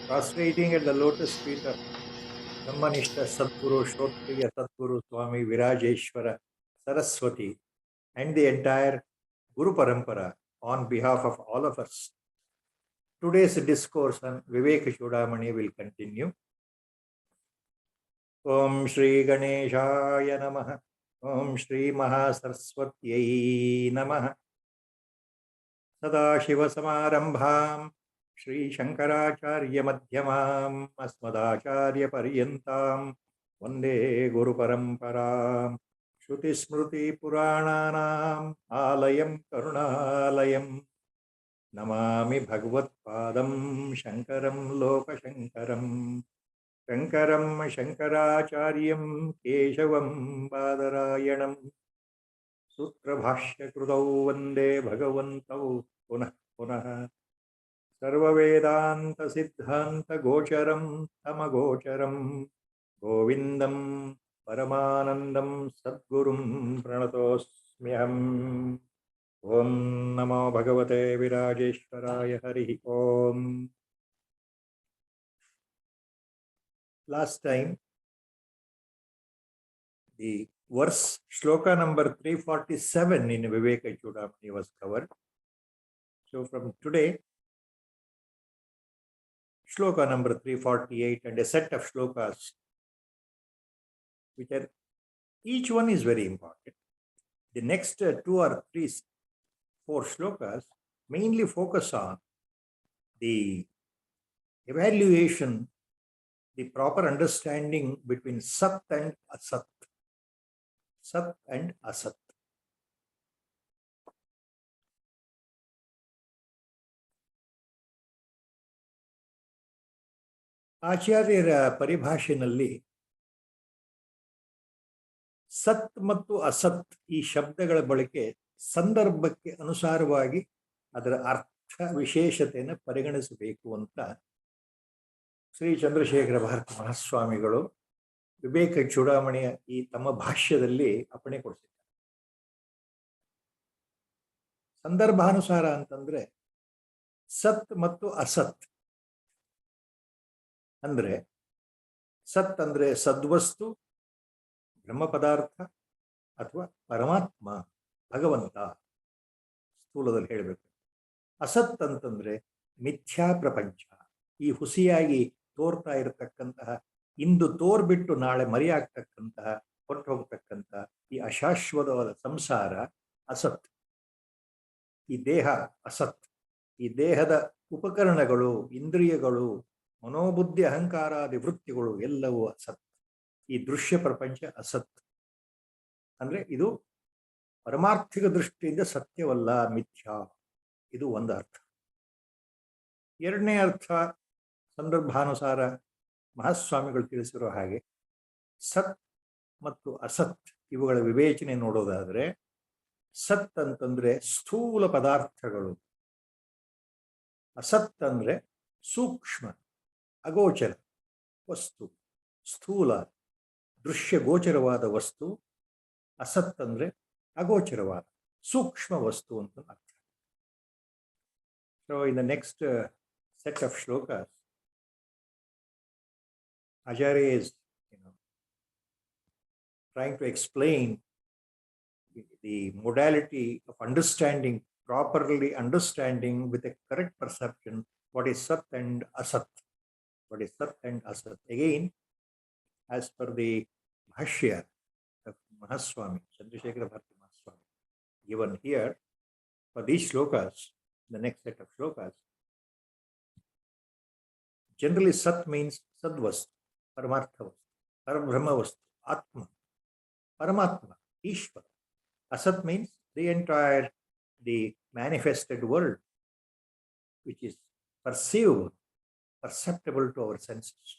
prostrating at the lotus feet of Brahmanishta Sadguru Shrotriya Sadguru Swami Virajeshwara Saraswati and the entire Guru Parampara on behalf of all of us. Today's discourse on Viveka Chudamani will continue. Om Shri Ganeshaya Namaha. Om Shri Mahasaraswatyai Namaha. Sadashiva Samarambham Shri Shankaracharya Madhyamam Asmadacharya Paryantam Vande Guru Paramparam Shruti Smruti Purananam Alayam Karunalayam Namami Bhagavad Padam Shankaram Loka Shankaram Shankaram Shankaracharyam Keshavam Badarayanam Sutra Bhashya Krudau Vande Bhagavantau Punah Punah Sarva Vedanta Siddhanta Gocharam Tamagocharam Govindam Paramanandam Sadgurum Pranatosmyaham. Om Namo Bhagavate Virajeshwaraya Hari Om. Last time, the verse shloka number 347 in Viveka Chudamani was covered. So from today, shloka number 348 and a set of shlokas, which are each one is very important. The next 2 or 3, 4 shlokas mainly focus on the evaluation, the proper understanding between Sat and Asat. Sat and Asat. ಆಚಾರ್ಯರ ಪರಿಭಾಷೆಯಲ್ಲಿ ಸತ್ ಮತ್ತು ಅಸತ್ ಈ ಶಬ್ದಗಳ ಬಳಕೆ ಸಂದರ್ಭಕ್ಕೆ ಅನುಸಾರವಾಗಿ ಅದರ ಅರ್ಥ ವಿಶೇಷತೆಯನ್ನು ಪರಿಗಣಿಸಬೇಕು ಅಂತ ಶ್ರೀ ಚಂದ್ರಶೇಖರ ಭಾರತಿ ಮಹಾಸ್ವಾಮಿಗಳು ವಿವೇಕ ಚೂಡಾಮಣಿಯ ಈ ತಮ್ಮ ಭಾಷ್ಯದಲ್ಲಿ ಅಪ್ಪಣೆ ಕೊಡಿಸಿದ್ದಾರೆ. ಸಂದರ್ಭಾನುಸಾರ ಅಂತಂದ್ರೆ ಸತ್ ಮತ್ತು ಅಸತ್ ಅಂದ್ರೆ ಸತ್ ಅಂದ್ರೆ ಸದ್ವಸ್ತು, ಬ್ರಹ್ಮ ಪದಾರ್ಥ ಅಥವಾ ಪರಮಾತ್ಮ, ಭಗವಂತ ಸ್ಥೂಲದಲ್ಲಿ ಹೇಳಬೇಕು. ಅಸತ್ ಅಂತಂದ್ರೆ ಮಿಥ್ಯಾ ಪ್ರಪಂಚ, ಈ ಹುಸಿಯಾಗಿ ತೋರ್ತಾ ಇರತಕ್ಕಂತಹ, ಇಂದು ತೋರ್ಬಿಟ್ಟು ನಾಳೆ ಮರೆಯಾಗ್ತಕ್ಕಂತಹ, ಹೊರಟು ಹೋಗ್ತಕ್ಕಂತಹ ಈ ಅಶಾಶ್ವತವಾದ ಸಂಸಾರ ಅಸತ್. ಈ ದೇಹ ಅಸತ್. ಈ ದೇಹದ ಉಪಕರಣಗಳು, ಇಂದ್ರಿಯಗಳು, ಮನೋಬುದ್ಧಿ ಅಹಂಕಾರಾದಿ ವೃತ್ತಿಗಳು ಎಲ್ಲವೂ ಅಸತ್. ಈ ದೃಶ್ಯ ಪ್ರಪಂಚ ಅಸತ್. ಅಂದ್ರೆ ಇದು ಪರಮಾರ್ಥಿಕ ದೃಷ್ಟಿಯಿಂದ ಸತ್ಯವಲ್ಲ, ಮಿಥ್ಯಾ. ಇದು ಒಂದು ಅರ್ಥ. ಎರಡನೇ ಅರ್ಥ ಸಂದರ್ಭಾನುಸಾರ ಮಹಾಸ್ವಾಮಿಗಳು ತಿಳಿಸಿರೋ ಹಾಗೆ ಸತ್ ಮತ್ತು ಅಸತ್ ಇವುಗಳ ವಿವೇಚನೆ ನೋಡೋದಾದ್ರೆ, ಸತ್ ಅಂತಂದ್ರೆ ಸ್ಥೂಲ ಪದಾರ್ಥಗಳು, ಅಸತ್ ಅಂದ್ರೆ ಸೂಕ್ಷ್ಮ ಅಗೋಚರ ವಸ್ತು, ಸ್ಥೂಲ ದೃಶ್ಯ ಗೋಚರವಾದ ವಸ್ತು. ಅಸತ್ ಅಂದ್ರೆ ಅಗೋಚರವಾದ ಸೂಕ್ಷ್ಮ ವಸ್ತು ಅಂತ ಅರ್ಥ. So in the next set of shlokas, Acharya is trying to explain the modality of understanding, properly understanding with a correct perception what is Sat and Asat. What is Sat and Asat? Again, as per the Bhashya of Mahaswami, Chandrasekhara Bharati Mahaswami, given here for these shlokas, the next set of shlokas, generally Sat means Sadvastu, Paramartha Vastu, Parabrahma Vastu, Atma, Paramatma, Ishvara. Asat means the entire, the manifested world, which is perceivable, perceptible to our senses.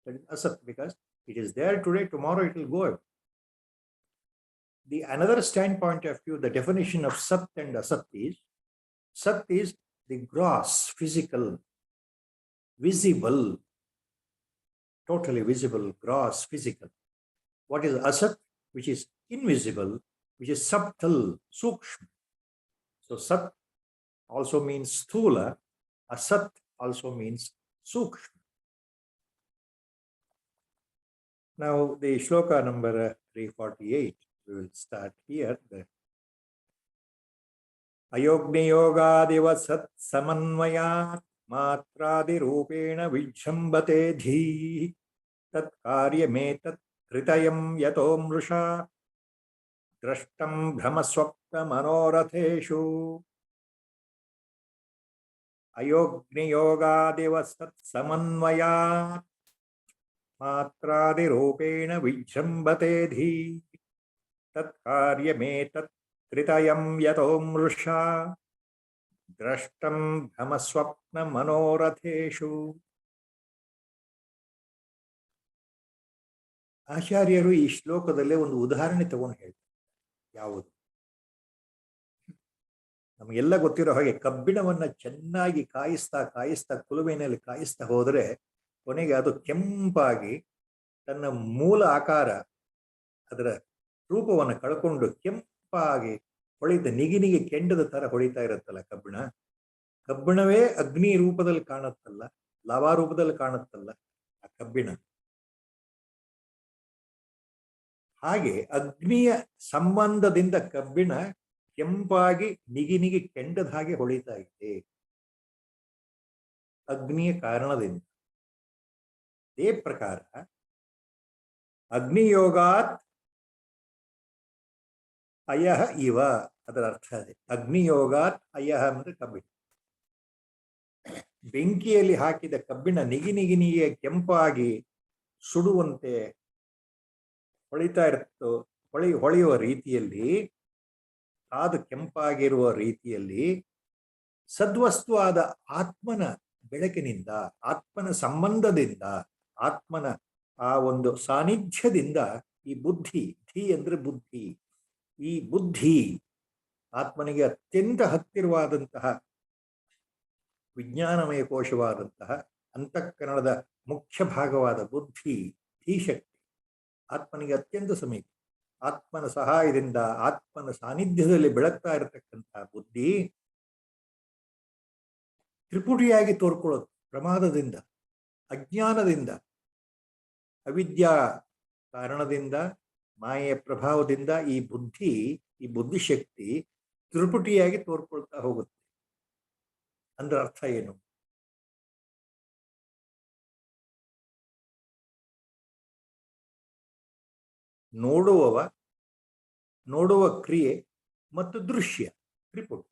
That is Asat, because it is there today, tomorrow it will go away. The another standpoint of view, the definition of Sat and Asat is, Sat is the gross, physical, visible, totally visible, gross, physical. What is Asat? Which is invisible, which is subtle, sukshma. So Sat also means sthula, Asat also means sukshma. Now the shloka number 348, we will start here. Ayogniyogadeva sat samanvayat matradirupena vijhambate dhi tat karyametat kritayam yato mrusha drashtam brahmaswapna manoratheshu. Ayogniyogadeva sat samanvayat matradirupena vijhambate dhi tat karyametat kritayam yato mrusha drashtam brahmaswapna manoratheshu. ಆಚಾರ್ಯರು ಈ ಶ್ಲೋಕದಲ್ಲೇ ಒಂದು ಉದಾಹರಣೆ ತಗೊಂಡು ಹೇಳ್ತಾರೆ. ಯಾವುದು? ನಮಗೆಲ್ಲ ಗೊತ್ತಿರೋ ಹಾಗೆ ಕಬ್ಬಿಣವನ್ನ ಚೆನ್ನಾಗಿ ಕಾಯಿಸ್ತಾ ಕಾಯಿಸ್ತಾ ಕುಲುಮೆಯಲ್ಲಿ ಕಾಯಿಸ್ತಾ ಹೋದರೆ ಕೊನೆಗೆ ಅದು ಕೆಂಪಾಗಿ ತನ್ನ ಮೂಲ ಆಕಾರ ಅದರ ರೂಪವನ್ನು ಕಳ್ಕೊಂಡು ಕೆಂಪಾಗಿ ಹೊಳಿತ ನಿಗಿನಿಗೆ ಕೆಂಡದ ತರ ಹೊಳಿತಾ ಇರುತ್ತಲ್ಲ ಕಬ್ಬಿಣ. ಕಬ್ಬಿಣವೇ ಅಗ್ನಿ ರೂಪದಲ್ಲಿ ಕಾಣುತ್ತಲ್ಲ, ಲಾವಾ ರೂಪದಲ್ಲಿ ಕಾಣುತ್ತಲ್ಲ ಆ ಕಬ್ಬಿಣ. ಹಾಗೆ ಅಗ್ನಿಯ ಸಂಬಂಧದಿಂದ ಕಬ್ಬಿಣ ಕೆಂಪಾಗಿ ನಿಗಿನಿಗೆ ಕೆಂಡದ ಹಾಗೆ ಹೊಳಿತಾ ಇದೆ, ಅಗ್ನಿಯ ಕಾರಣದಿಂದ. ಇದೇ ಪ್ರಕಾರ ಅಗ್ನಿಯೋಗಾತ್ ಅಯಹ ಇವ, ಅದರ ಅರ್ಥ ಅದೇ. ಅಗ್ನಿಯೋಗಾತ್ ಅಯಹ ಅಂದ್ರೆ ಕಬ್ಬಿಣ. ಬೆಂಕಿಯಲ್ಲಿ ಹಾಕಿದ ಕಬ್ಬಿಣ ನಿಗಿನಿಗೆ ಕೆಂಪಾಗಿ ಸುಡುವಂತೆ ಹೊಳಿತಾ ಇರುತ್ತೋ, ಹೊಳೆಯುವ ರೀತಿಯಲ್ಲಿ, ಕಾದು ಕೆಂಪಾಗಿರುವ ರೀತಿಯಲ್ಲಿ ಸದ್ವಸ್ತುವಾದ ಆತ್ಮನ ಬೆಳಕಿನಿಂದ, ಆತ್ಮನ ಸಂಬಂಧದಿಂದ, ಆತ್ಮನ ಆ ಒಂದು ಸಾನ್ನಿಧ್ಯದಿಂದ ಈ ಬುದ್ಧಿ, ಧಿ ಅಂದ್ರೆ ಬುದ್ಧಿ, ಈ ಬುದ್ಧಿ ಆತ್ಮನಿಗೆ ಅತ್ಯಂತ ಹತ್ತಿರವಾದಂತಹ ವಿಜ್ಞಾನಮಯ ಕೋಶವಾದಂತಹ ಅಂತಃಕರಣದ ಮುಖ್ಯ ಭಾಗವಾದ ಬುದ್ಧಿ, ಧೀಶಕ್ತಿ ಆತ್ಮನಿಗೆ ಅತ್ಯಂತ ಸಮೀಪ. ಆತ್ಮನ ಸಹಾಯದಿಂದ, ಆತ್ಮನ ಸಾನ್ನಿಧ್ಯದಲ್ಲಿ ಬೆಳಗ್ತಾ ಇರತಕ್ಕಂತಹ ಬುದ್ಧಿ ತ್ರಿಪುಟಿಯಾಗಿ ತೋರ್ಕೊಳ್ಳೋದು. ಪ್ರಮಾದದಿಂದ, ಅಜ್ಞಾನದಿಂದ, ಅವಿದ್ಯಾ ಕಾರಣದಿಂದ, ಮಾಯೆಯ ಪ್ರಭಾವದಿಂದ ಈ ಬುದ್ಧಿ, ಈ ಬುದ್ಧಿಶಕ್ತಿ ತ್ರಿಪುಟಿಯಾಗಿ ತೋರ್ಕೊಳ್ತಾ ಹೋಗುತ್ತೆ. ಅಂದ್ರೆ ಅರ್ಥ ಏನು? ನೋಡುವ ಕ್ರಿಯೆ ಮತ್ತು ದೃಶ್ಯ ತ್ರಿಪುಟಿ.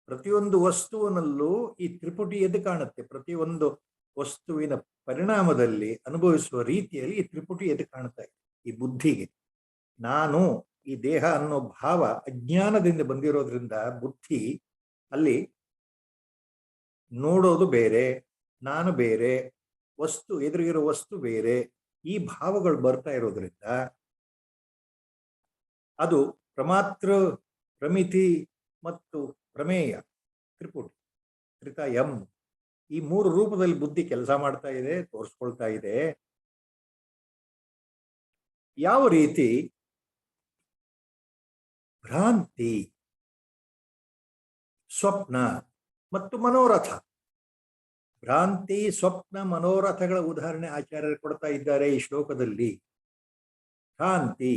ಪ್ರತಿಯೊಂದು ವಸ್ತುವಿನಲ್ಲೂ ಈ ತ್ರಿಪುಟಿ ಎದ್ದು ಕಾಣುತ್ತೆ. ಪ್ರತಿಯೊಂದು ವಸ್ತುವಿನ ಪರಿಣಾಮದಲ್ಲಿ, ಅನುಭವಿಸುವ ರೀತಿಯಲ್ಲಿ ಈ ತ್ರಿಪುಟಿ ಎದ್ದು ಕಾಣ್ತಾ ಇದೆ. ಈ ಬುದ್ಧಿಗೆ ನಾನು, ಈ ದೇಹ ಅನ್ನೋ ಭಾವ ಅಜ್ಞಾನದಿಂದ ಬಂದಿರೋದ್ರಿಂದ ಬುದ್ಧಿ ಅಲ್ಲಿ ನೋಡೋದು ಬೇರೆ, ನಾನು ಬೇರೆ, ವಸ್ತು ಎದುರಿಗಿರೋ ವಸ್ತು ಬೇರೆ, ಈ ಭಾವಗಳು ಬರ್ತಾ ಇರೋದ್ರಿಂದ ಅದು ಪ್ರಮಾತೃ, ಪ್ರಮಿತಿ ಮತ್ತು ಪ್ರಮೇಯ ತ್ರಿಪುಟಿ, ತ್ರಿತಯಂ, ಈ ಮೂರು ರೂಪದಲ್ಲಿ ಬುದ್ಧಿ ಕೆಲಸ ಮಾಡ್ತಾ ಇದೆ, ತೋರಿಸ್ಕೊಳ್ತಾ ಇದೆ. ಯಾವ ರೀತಿ ಭ್ರಾಂತಿ, ಸ್ವಪ್ನ ಮತ್ತು ಮನೋರಥ. ಭ್ರಾಂತಿ, ಸ್ವಪ್ನ, ಮನೋರಥಗಳ ಉದಾಹರಣೆ ಆಚಾರ್ಯರು ಕೊಡ್ತಾ ಇದ್ದಾರೆ ಈ ಶ್ಲೋಕದಲ್ಲಿ. ಭ್ರಾಂತಿ,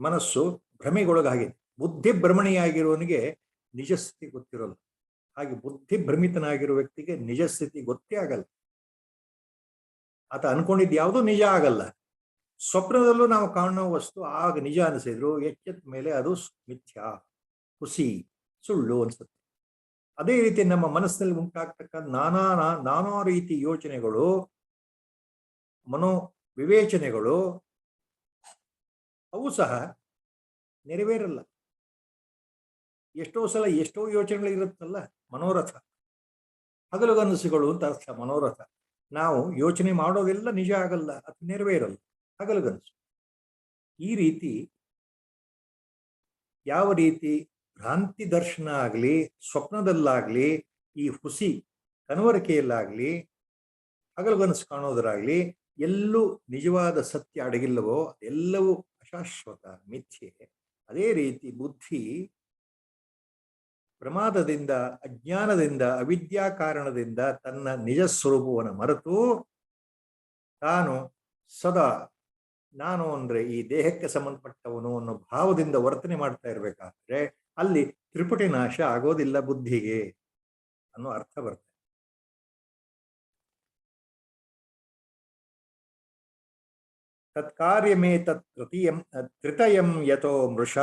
ಮನಸ್ಸು ಭ್ರಮೆಗೊಳಗಾಗಿದೆ. ಬುದ್ಧಿ ಭ್ರಮಣಿಯಾಗಿರುವವನಿಗೆ ನಿಜಸ್ಥಿತಿ ಗೊತ್ತಿರೋಲ್ಲ. ಹಾಗೆ ಬುದ್ಧಿ ಭ್ರಮಿತನಾಗಿರುವ ವ್ಯಕ್ತಿಗೆ ನಿಜಸ್ಥಿತಿ ಗೊತ್ತೇ ಆಗಲ್ಲ. ಆತ ಅನ್ಕೊಂಡಿದ್ದು ಯಾವುದೂ ನಿಜ ಆಗಲ್ಲ. ಸ್ವಪ್ನದಲ್ಲೂ ನಾವು ಕಾಣುವ ವಸ್ತು ಆಗ ನಿಜ ಅನಿಸಿದ್ರು ಎಚ್ಚೆತ್ತ ಮೇಲೆ ಅದು ಮಿಥ್ಯಾ, ಹುಸಿ, ಸುಳ್ಳು ಅನ್ಸುತ್ತೆ. ಅದೇ ರೀತಿ ನಮ್ಮ ಮನಸ್ಸಿನಲ್ಲಿ ಉಂಟಾಗ್ತಕ್ಕ ನಾನಾ ರೀತಿ ಯೋಚನೆಗಳು, ಮನೋ ವಿವೇಚನೆಗಳು, ಅವು ಸಹ ನೆರವೇರಲ್ಲ. ಎಷ್ಟೋ ಸಲ ಎಷ್ಟೋ ಯೋಚನೆಗಳಿರುತ್ತಲ್ಲ, ಮನೋರಥ, ಹಗಲುಗನಸುಗಳು ಅಂತ ಅರ್ಥ. ಮನೋರಥ, ನಾವು ಯೋಚನೆ ಮಾಡೋದೆಲ್ಲ ನಿಜ ಆಗಲ್ಲ, ಅದು ನೆರವೇರಲ್ಲ, ಹಗಲುಗನಸು. ಈ ರೀತಿ ಯಾವ ರೀತಿ ಭ್ರಾಂತಿ ದರ್ಶನ ಆಗಲಿ, ಸ್ವಪ್ನದಲ್ಲಾಗ್ಲಿ, ಈ ಹುಸಿ ಕನವರಿಕೆಯಲ್ಲಾಗ್ಲಿ, ಹಗಲುಗನಸು ಕಾಣೋದರಾಗ್ಲಿ, ಎಲ್ಲೂ ನಿಜವಾದ ಸತ್ಯ ಅಡಗಿಲ್ಲವೋ ಅದೆಲ್ಲವೂ ಅಶಾಶ್ವತ, ಮಿಥ್ಯೆ. ಅದೇ ರೀತಿ ಬುದ್ಧಿ ಪ್ರಮಾದದಿಂದ, ಅಜ್ಞಾನದಿಂದ, ಅವಿದ್ಯಾ ಕಾರಣದಿಂದ ತನ್ನ ನಿಜ ಸ್ವರೂಪವನ್ನು ಮರೆತು ತಾನು ಸದಾ ನಾನು ಅಂದ್ರೆ ಈ ದೇಹಕ್ಕೆ ಸಂಬಂಧಪಟ್ಟವನು ಅನ್ನೋ ಭಾವದಿಂದ ವರ್ತನೆ ಮಾಡ್ತಾ ಇರಬೇಕಾದ್ರೆ ಅಲ್ಲಿ ತ್ರಿಪುಟಿ ನಾಶ ಆಗೋದಿಲ್ಲ ಬುದ್ಧಿಗೆ ಅನ್ನೋ ಅರ್ಥ ಬರ್ತದೆ. ತತ್ಕಾರ್ಯಮೇ ತೃತೀಯಂ ಯಥೋ ಮೃಷ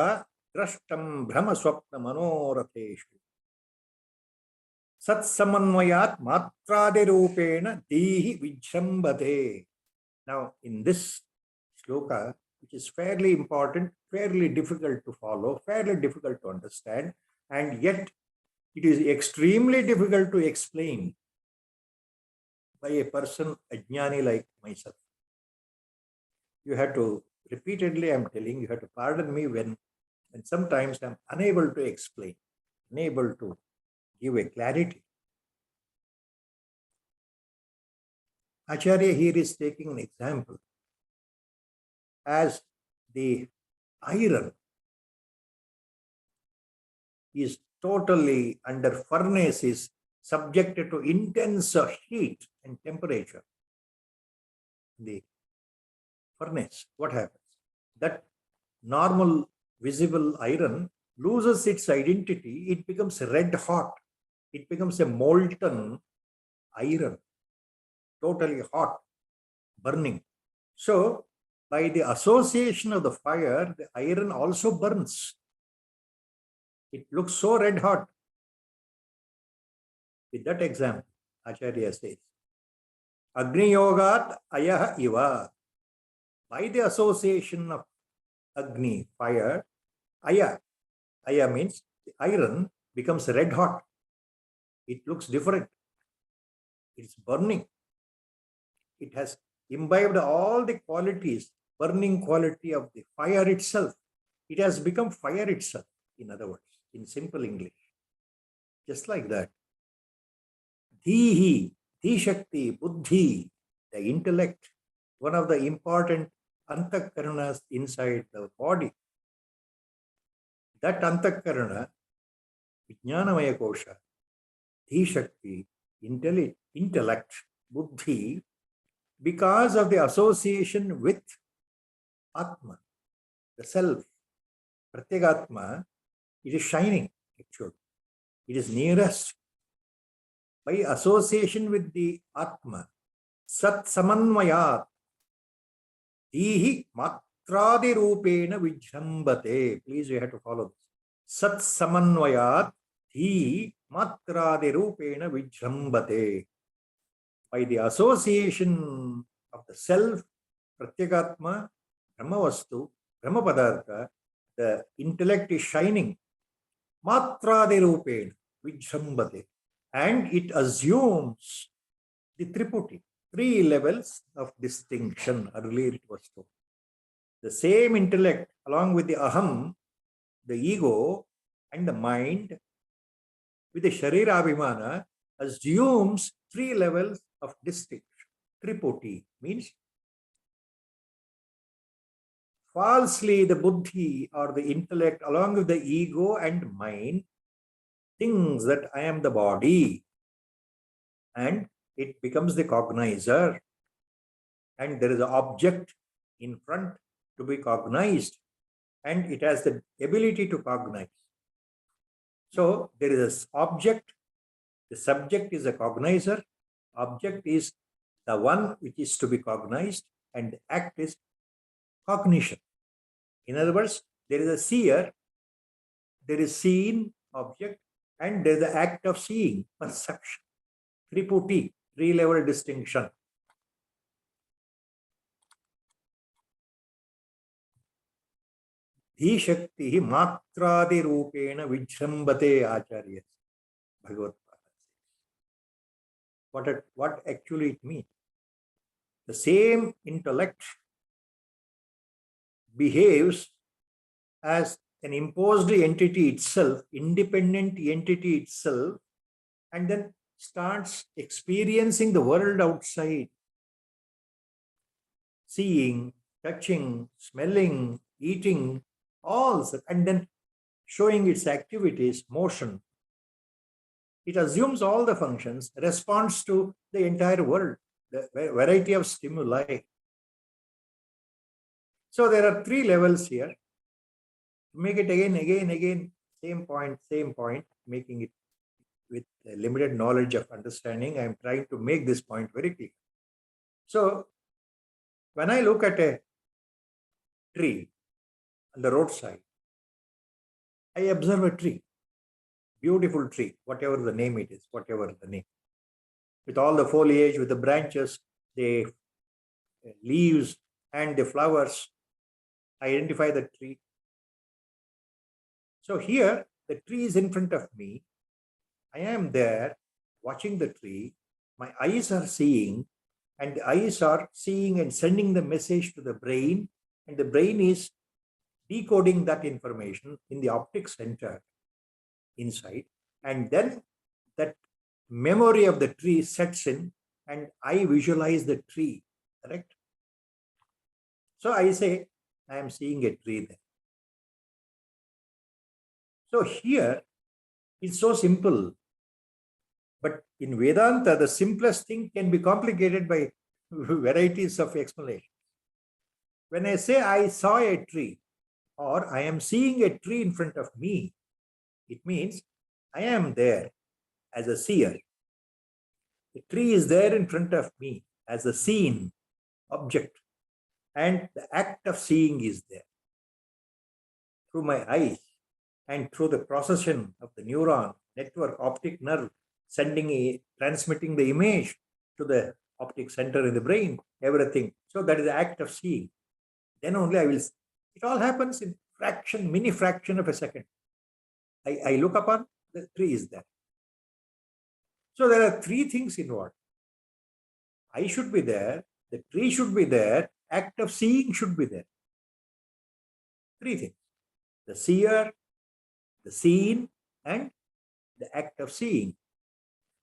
ದ್ರಷ್ಟಂ ಭ್ರಮ ಸ್ವಪ್ನ ಮನೋರಥೇಶು ಸತ್ಸಮನ್ವಯಾತ್ ಮಾತ್ರಾದಿರೂಪೇಣ ದೀಹಿ ವಿಜೃಂಭತೆ. Now in this shloka, which is fairly important, fairly difficult to follow, fairly difficult to understand, and yet it is extremely difficult to explain by a person, a jnani like myself. You have to, repeatedly I'm telling you, have to pardon me when sometimes I'm unable to explain, unable to give a clarity. Acharya here is taking an example as the iron is totally under furnace, is subjected to intense heat and temperature. The furnace, what happens? That normal visible iron loses its identity, it becomes red hot, it becomes a molten iron, totally hot, burning. So by the association of the fire, the iron also burns. It looks so red hot. With that example, Acharya says, Agni Yogat Ayaha Iva. By the association of Agni, fire, Aya means the iron becomes red hot. It looks different. It's burning. It has imbibed all the qualities, burning quality of the fire itself. It has become fire itself, in other words, in simple English. Just like that. Dhihi, Dhishakti, Buddhi, the intellect, one of the important antakaranas inside the body. That antakarana, Vijnanamaya Kosha, Dhishakti, intellect, Buddhi, because of the association with Atma, the self, Pratyagatma, it is shining actually. It is nearest. By association with the Atma, Sat Samanvayat, Dihi Matradi Rupena Vijrambate. Please, you have to follow this. Sat Samanvayat, Dihi Matradi Rupena Vijrambate. By the association of the self, Pratyagatma, Brahmavastu, Brahmapadartha, the intellect is shining. Matradi Rupena Vijrambate. And it assumes the Triputi, 3 levels of distinction. Earlier it was told. The same intellect, along with the Aham, the ego, and the mind, with the Sharira Abhimana, assumes 3 levels of distinction. Triputi means falsely the Buddhi or the intellect, along with the ego and mind, thinks that I am the body, and it becomes the cognizer, and there is an object in front to be cognized, and it has the ability to cognize. So there is an object, the subject is a cognizer, object is the one which is to be cognized, and the act is cognition. In other words, there is a seer, there is seen object, and there is the act of seeing, perception. Triputi, 3-level distinction. Dhishakti matradi rupena vijrambate Acharya Bhagavad Gita. What actually it means? The same intellect behaves as an imposed entity itself, independent entity itself, and then starts experiencing the world outside, seeing, touching, smelling, eating, all, and then showing its activities, motion, It assumes all the functions, responds to the entire world, the variety of stimuli. So there are three levels here. Make it again, same point, making it with limited knowledge of understanding. I am trying to make this point very clear. So when I look at a tree on the roadside, I observe a tree, beautiful tree, whatever the name it is, whatever the name, with all the foliage, with the branches, the leaves and the flowers. I identify the tree. So here, the tree is in front of me. I am there watching the tree. My eyes are seeing, and the eyes are seeing and sending the message to the brain, and the brain is decoding that information in the optic center inside, and then that memory of the tree sets in, and I visualize the tree, correct? So I say, I am seeing a tree there. So here, it's so simple. But in Vedanta, the simplest thing can be complicated by varieties of explanations. When I say I saw a tree, or I am seeing a tree in front of me, it means I am there as a seer. The tree is there in front of me as a seen object, and the act of seeing is there. Through my eyes and through the procession of the neuron network, optic nerve, transmitting the image to the optic center in the brain, everything. So that is the act of seeing. Then only I will, it all happens in mini fraction of a second. I look upon, the tree is there. So there are three things involved. I should be there, the tree should be there, act of seeing should be there. Three things: the seer, the seen, and the act of seeing.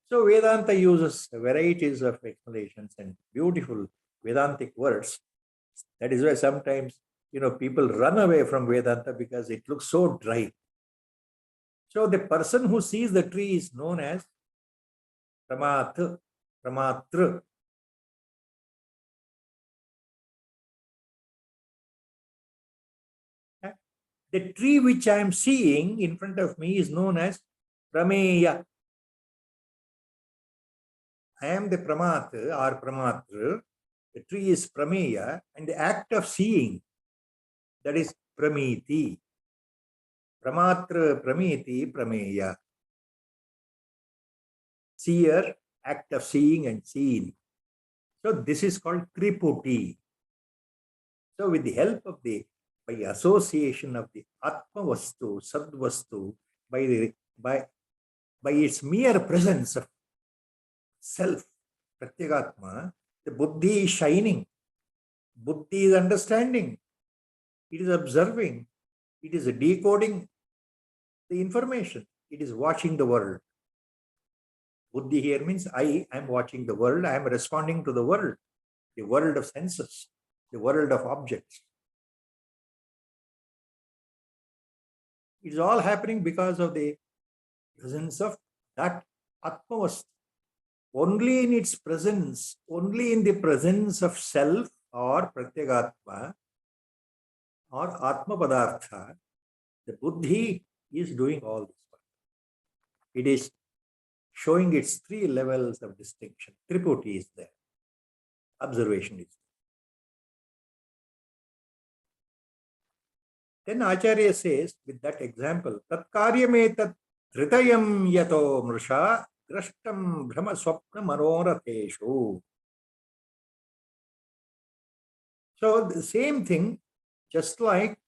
So Vedanta uses varieties of explanations and beautiful Vedantic words. That is why sometimes, people run away from Vedanta because it looks so dry. So the person who sees the tree is known as Pramatra. The tree which I am seeing in front of me is known as Prameya. I am the Pramata or Pramatra. The tree is Prameya, and the act of seeing, that is Pramiti. Pramatra, Pramiti, Prameya. Seer, act of seeing and seen. So this is called Triputi. So with the help of by association of the Atma Vastu, Sadvastu, by its mere presence of self, Pratyagatma, the Buddhi is shining. Buddhi is understanding. It is observing. It is decoding the information. It is watching the world. Buddhi here means I am watching the world. I am responding to the world of senses, the world of objects. It is all happening because of the presence of that Atmavastu. Only in its presence, only in the presence of self or Pratyagatma or Atma Padartha, the Buddhi is doing all this work. It is showing its three levels of distinction. Triputi is there. Observation is there. Then Acharya says, with that example, Tat karyametat dhritayam yato mrisha drashtam brahma swapna manoratheshu. So the same thing, just like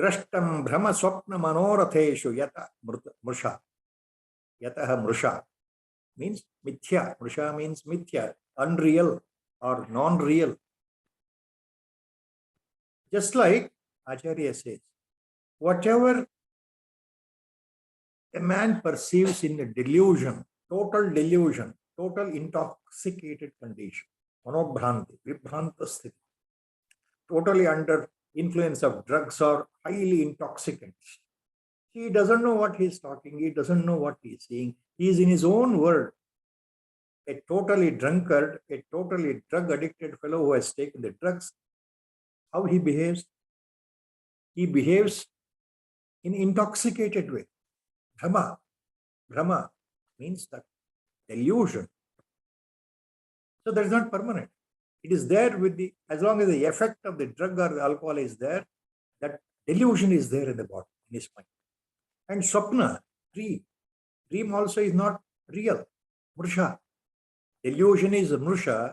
drashtam brahma swapna manoratheshu yata mrisha. Yataha mrisha means mithya. Mrisha means mithya, unreal or non-real. Just like Acharya says, whatever a man perceives in a delusion, total intoxicated condition, manobhranti, vibhranta sthiti, totally under influence of drugs or highly intoxicants, He doesn't know what he's talking. He doesn't know what he's saying. He's in his own world. A totally drunkard, a totally drug addicted fellow who has taken the drugs, how he behaves? He behaves in intoxicated way. Brahma. Brahma means that delusion. So that is not permanent. It is there with the, as long as the effect of the drug or the alcohol is there, that delusion is there in the body, in his mind. And swapna, dream. Dream also is not real. Mrusha. Delusion is mrusha.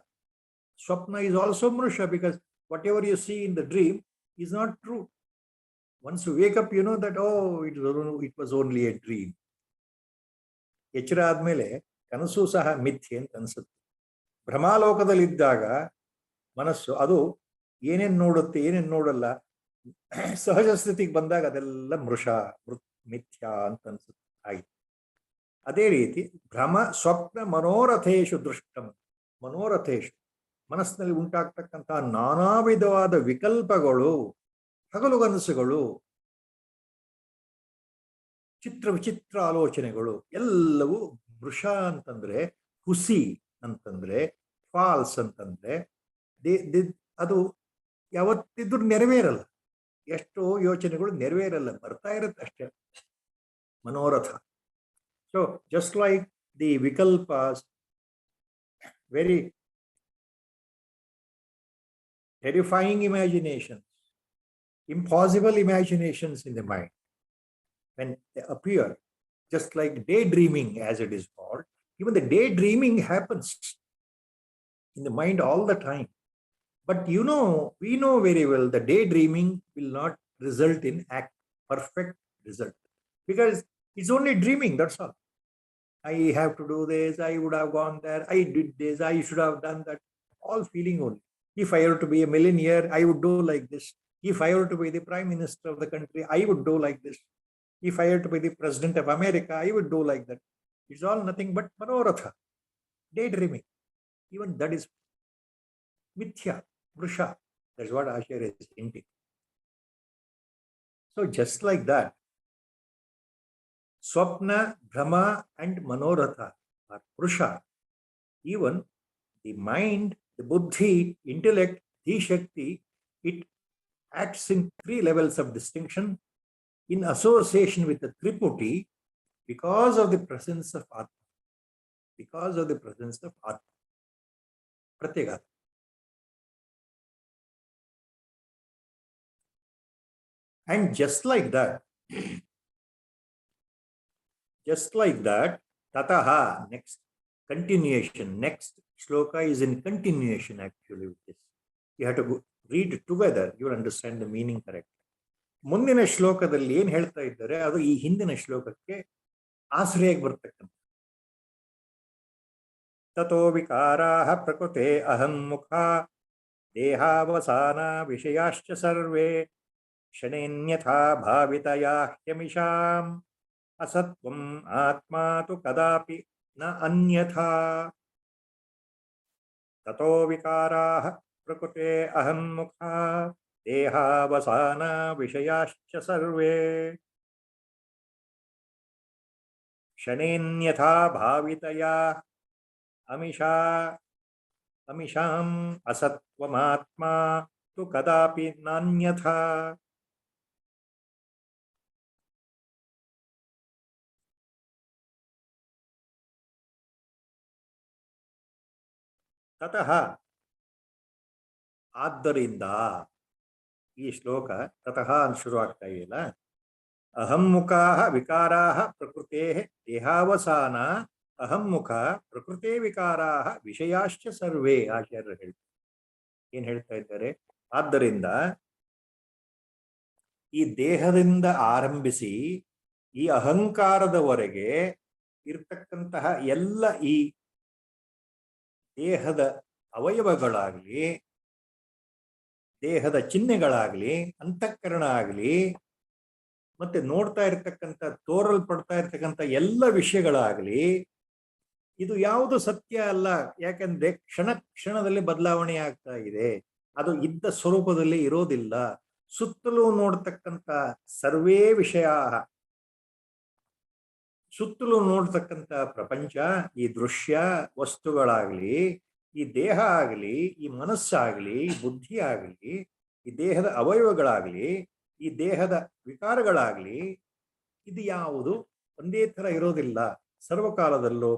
Swapna is also mrusha, because whatever you see in the dream is not true. Once you wake up, you know that, oh, it was only a dream. ಎಚ್ಚರ ಆದ್ಮೇಲೆ ಕನಸು ಸಹ ಮಿಥ್ಯೆ ಅಂತ ಅನ್ಸುತ್ತೆ. ಭ್ರಮಾಲೋಕದಲ್ಲಿದ್ದಾಗ ಮನಸ್ಸು ಅದು ಏನೇನ್ ನೋಡುತ್ತೆ, ಏನೇನ್ ನೋಡಲ್ಲ, ಸಹಜ ಸ್ಥಿತಿಗೆ ಬಂದಾಗ ಅದೆಲ್ಲ ಮಿಥ್ಯಾ ಅಂತ ಅನ್ಸುತ್ತೆ. ಆಯ್ತು. ಅದೇ ರೀತಿ ಭ್ರಮ ಸ್ವಪ್ನ ಮನೋರಥೇಶು ದೃಷ್ಟಂ. ಮನೋರಥೇಶು ಮನಸ್ಸಿನಲ್ಲಿ ಉಂಟಾಗ್ತಕ್ಕಂತಹ ನಾನಾ ವಿಧವಾದ ವಿಕಲ್ಪಗಳು, ಹಗಲುಗನಸುಗಳು, ಚಿತ್ರ ವಿಚಿತ್ರ ಆಲೋಚನೆಗಳು ಎಲ್ಲವೂ ಮೃಷ ಅಂತಂದ್ರೆ, ಹುಸಿ ಅಂತಂದ್ರೆ, ಫಾಲ್ಸ್ ಅಂತಂದ್ರೆ, ಅದು ಯಾವತ್ತಿದ್ರೂ ನೆರವೇರಲ್ಲ. ಎಷ್ಟೋ ಯೋಚನೆಗಳು ನೆರವೇರಲ್ಲ, ಬರ್ತಾ ಇರುತ್ತೆ ಅಷ್ಟೇ. ಮನೋರಥ. ಸೊ ಜಸ್ಟ್ ಲೈಕ್ ದಿ ವಿಕಲ್ಪಾಸ್, very terrifying imaginations, impossible imaginations in the mind, when they appear, just like daydreaming as it is called, even the daydreaming happens in the mind all the time. But we know very well the daydreaming will not result in perfect result, because it's only dreaming, that's all. I have to do this, I would have gone there, I did this, I should have done that, all feeling only. If I were to be a millionaire, I would do like this. If I were to be the prime minister of the country, I would do like this. If I were to be the president of America, I would do like that. It's all nothing but manoratha, daydreaming. Even that is mithya, mrusha. That's what Acharya is hinting. So just like that, swapna, brahma and manoratha are mrusha. Even the mind, the buddhi, intellect, the shakti, it acts in 3 levels of distinction in association with the Triputi because of the presence of Atma. Because of the presence of Atma. Pratyegata. And just like that, tataha, next continuation, next shloka is in continuation actually with this. You have to read together, you will understand the meaning correctly. ಮುಂದಿನ ಶ್ಲೋಕದಲ್ಲಿ ಏನ್ ಹೇಳ್ತಾ ಇದ್ದಾರೆ ಅದು ಈ ಹಿಂದಿನ ಶ್ಲೋಕಕ್ಕೆ ಆಶ್ರಯಕ್ಕೆ ಬರ್ತಕ್ಕಂಥ. ತತೋ ವಿಕಾರಾಃ ಪ್ರಕೃತೆ ಅಹಂಮುಖಾ ದೇಹಾವಸಾನ ವಿಷಯಾಶ್ಚ ಸರ್ವೇ ಕ್ಷಣೇನ್ಯಥಾ ಭಾವಿತಯಾ ಹ್ಯಮಿಷಾಂ ಅಸತ್ವಂ ಆತ್ಮಾ ತು ಕದಾಪಿ ನ ಅನ್ಯಥಾ. ತತೋ ವಿಕಾರಾಃ ಪ್ರಕೃತೆ ಅಹಂಮುಖಾ ದೇಹಾವಸಾನ ವಿಷಯಾಶ್ಚ ಸರ್ವೇ ಕ್ಷಣೇನ್ಯಥಾ ಭಾವಿತಯಾ ಅಮಿಷಾಂ ಅಸತ್ವಮಾತ್ಮಾ ತು ಕದಾಪಿ ನಾನ್ಯಥಾ. ತತಃ, ಆದ್ದರಿಂದ, ಈ ಶ್ಲೋಕ ತತಃ ಅಂತ ಶುರು ಆಗ್ತಾ ಇದೆಯಲ್ಲ, ಅಹಂಮುಖಾ ವಿಕಾರಾ ಪ್ರಕೃತೆ ದೇಹಾವಸಾನ ಅಹಂಮುಖ ಪ್ರಕೃತೆ ವಿಕಾರಾ ವಿಷಯಾಶ್ಚ ಸರ್ವೇ. ಆಚಾರ್ಯರು ಹೇಳ್ತಾರೆ, ಏನ್ ಹೇಳ್ತಾ ಇದ್ದಾರೆ? ಆದ್ದರಿಂದ ಈ ದೇಹದಿಂದ ಆರಂಭಿಸಿ ಈ ಅಹಂಕಾರದವರೆಗೆ ಇರ್ತಕ್ಕಂತಹ ಎಲ್ಲ ಈ ದೇಹದ ಅವಯವಗಳಾಗ್ಲಿ, ದೇಹದ ಚಿಹ್ನೆಗಳಾಗ್ಲಿ, ಅಂತಃಕರಣ ಆಗ್ಲಿ, ಮತ್ತೆ ನೋಡ್ತಾ ಇರ್ತಕ್ಕಂಥ, ತೋರಲ್ಪಡ್ತಾ ಇರ್ತಕ್ಕಂಥ ಎಲ್ಲ ವಿಷಯಗಳಾಗ್ಲಿ, ಇದು ಯಾವುದು ಸತ್ಯ ಅಲ್ಲ. ಯಾಕಂದ್ರೆ ಕ್ಷಣ ಕ್ಷಣದಲ್ಲಿ ಬದಲಾವಣೆ ಆಗ್ತಾ ಇದೆ, ಅದು ಇದ್ದ ಸ್ವರೂಪದಲ್ಲಿ ಇರೋದಿಲ್ಲ. ಸುತ್ತಲೂ ನೋಡ್ತಕ್ಕಂಥ ಸರ್ವೇ ವಿಷಯ ಸುತ್ತಲೂ ನೋಡ್ತಕ್ಕಂಥ ಪ್ರಪಂಚ, ಈ ದೃಶ್ಯ ವಸ್ತುಗಳಾಗಲಿ, ಈ ದೇಹ ಆಗಲಿ, ಈ ಮನಸ್ಸಾಗಲಿ, ಈ ಬುದ್ಧಿ ಆಗಲಿ, ಈ ದೇಹದ ಅವಯವಗಳಾಗಲಿ, ಈ ದೇಹದ ವಿಕಾರಗಳಾಗಲಿ, ಇದು ಯಾವುದು ಒಂದೇ ಥರ ಇರೋದಿಲ್ಲ. ಸರ್ವಕಾಲದಲ್ಲೂ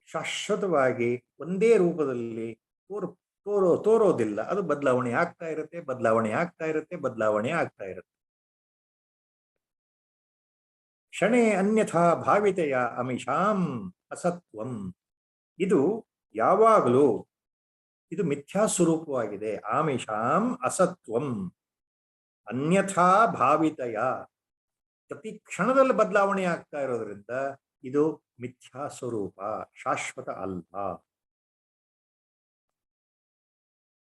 ಶಾಶ್ವತವಾಗಿ ಒಂದೇ ರೂಪದಲ್ಲಿ ತೋರೋದಿಲ್ಲ. ಅದು ಬದಲಾವಣೆ ಆಗ್ತಾ ಇರುತ್ತೆ, ಬದಲಾವಣೆ ಆಗ್ತಾ ಇರುತ್ತೆ, ಬದಲಾವಣೆ ಆಗ್ತಾ ಇರುತ್ತೆ. ಕ್ಷಣೇ ಅನ್ಯಥಾ ಭಾವಿತೆಯ ಅಮಿಷಾಂ ಅಸತ್ವಂ. ಇದು ಯಾವಾಗಲೂ ಇದು ಮಿಥ್ಯಾ ಸ್ವರೂಪವಾಗಿದೆ. ಆಮಿಷಾಂ ಅಸತ್ವಂ ಅನ್ಯಥಾ ಭಾವಿತೆಯ, ಪ್ರತಿ ಕ್ಷಣದಲ್ಲಿ ಬದಲಾವಣೆ ಆಗ್ತಾ ಇರೋದ್ರಿಂದ ಇದು ಮಿಥ್ಯಾ ಸ್ವರೂಪ, ಶಾಶ್ವತ ಅಲ್ಲ.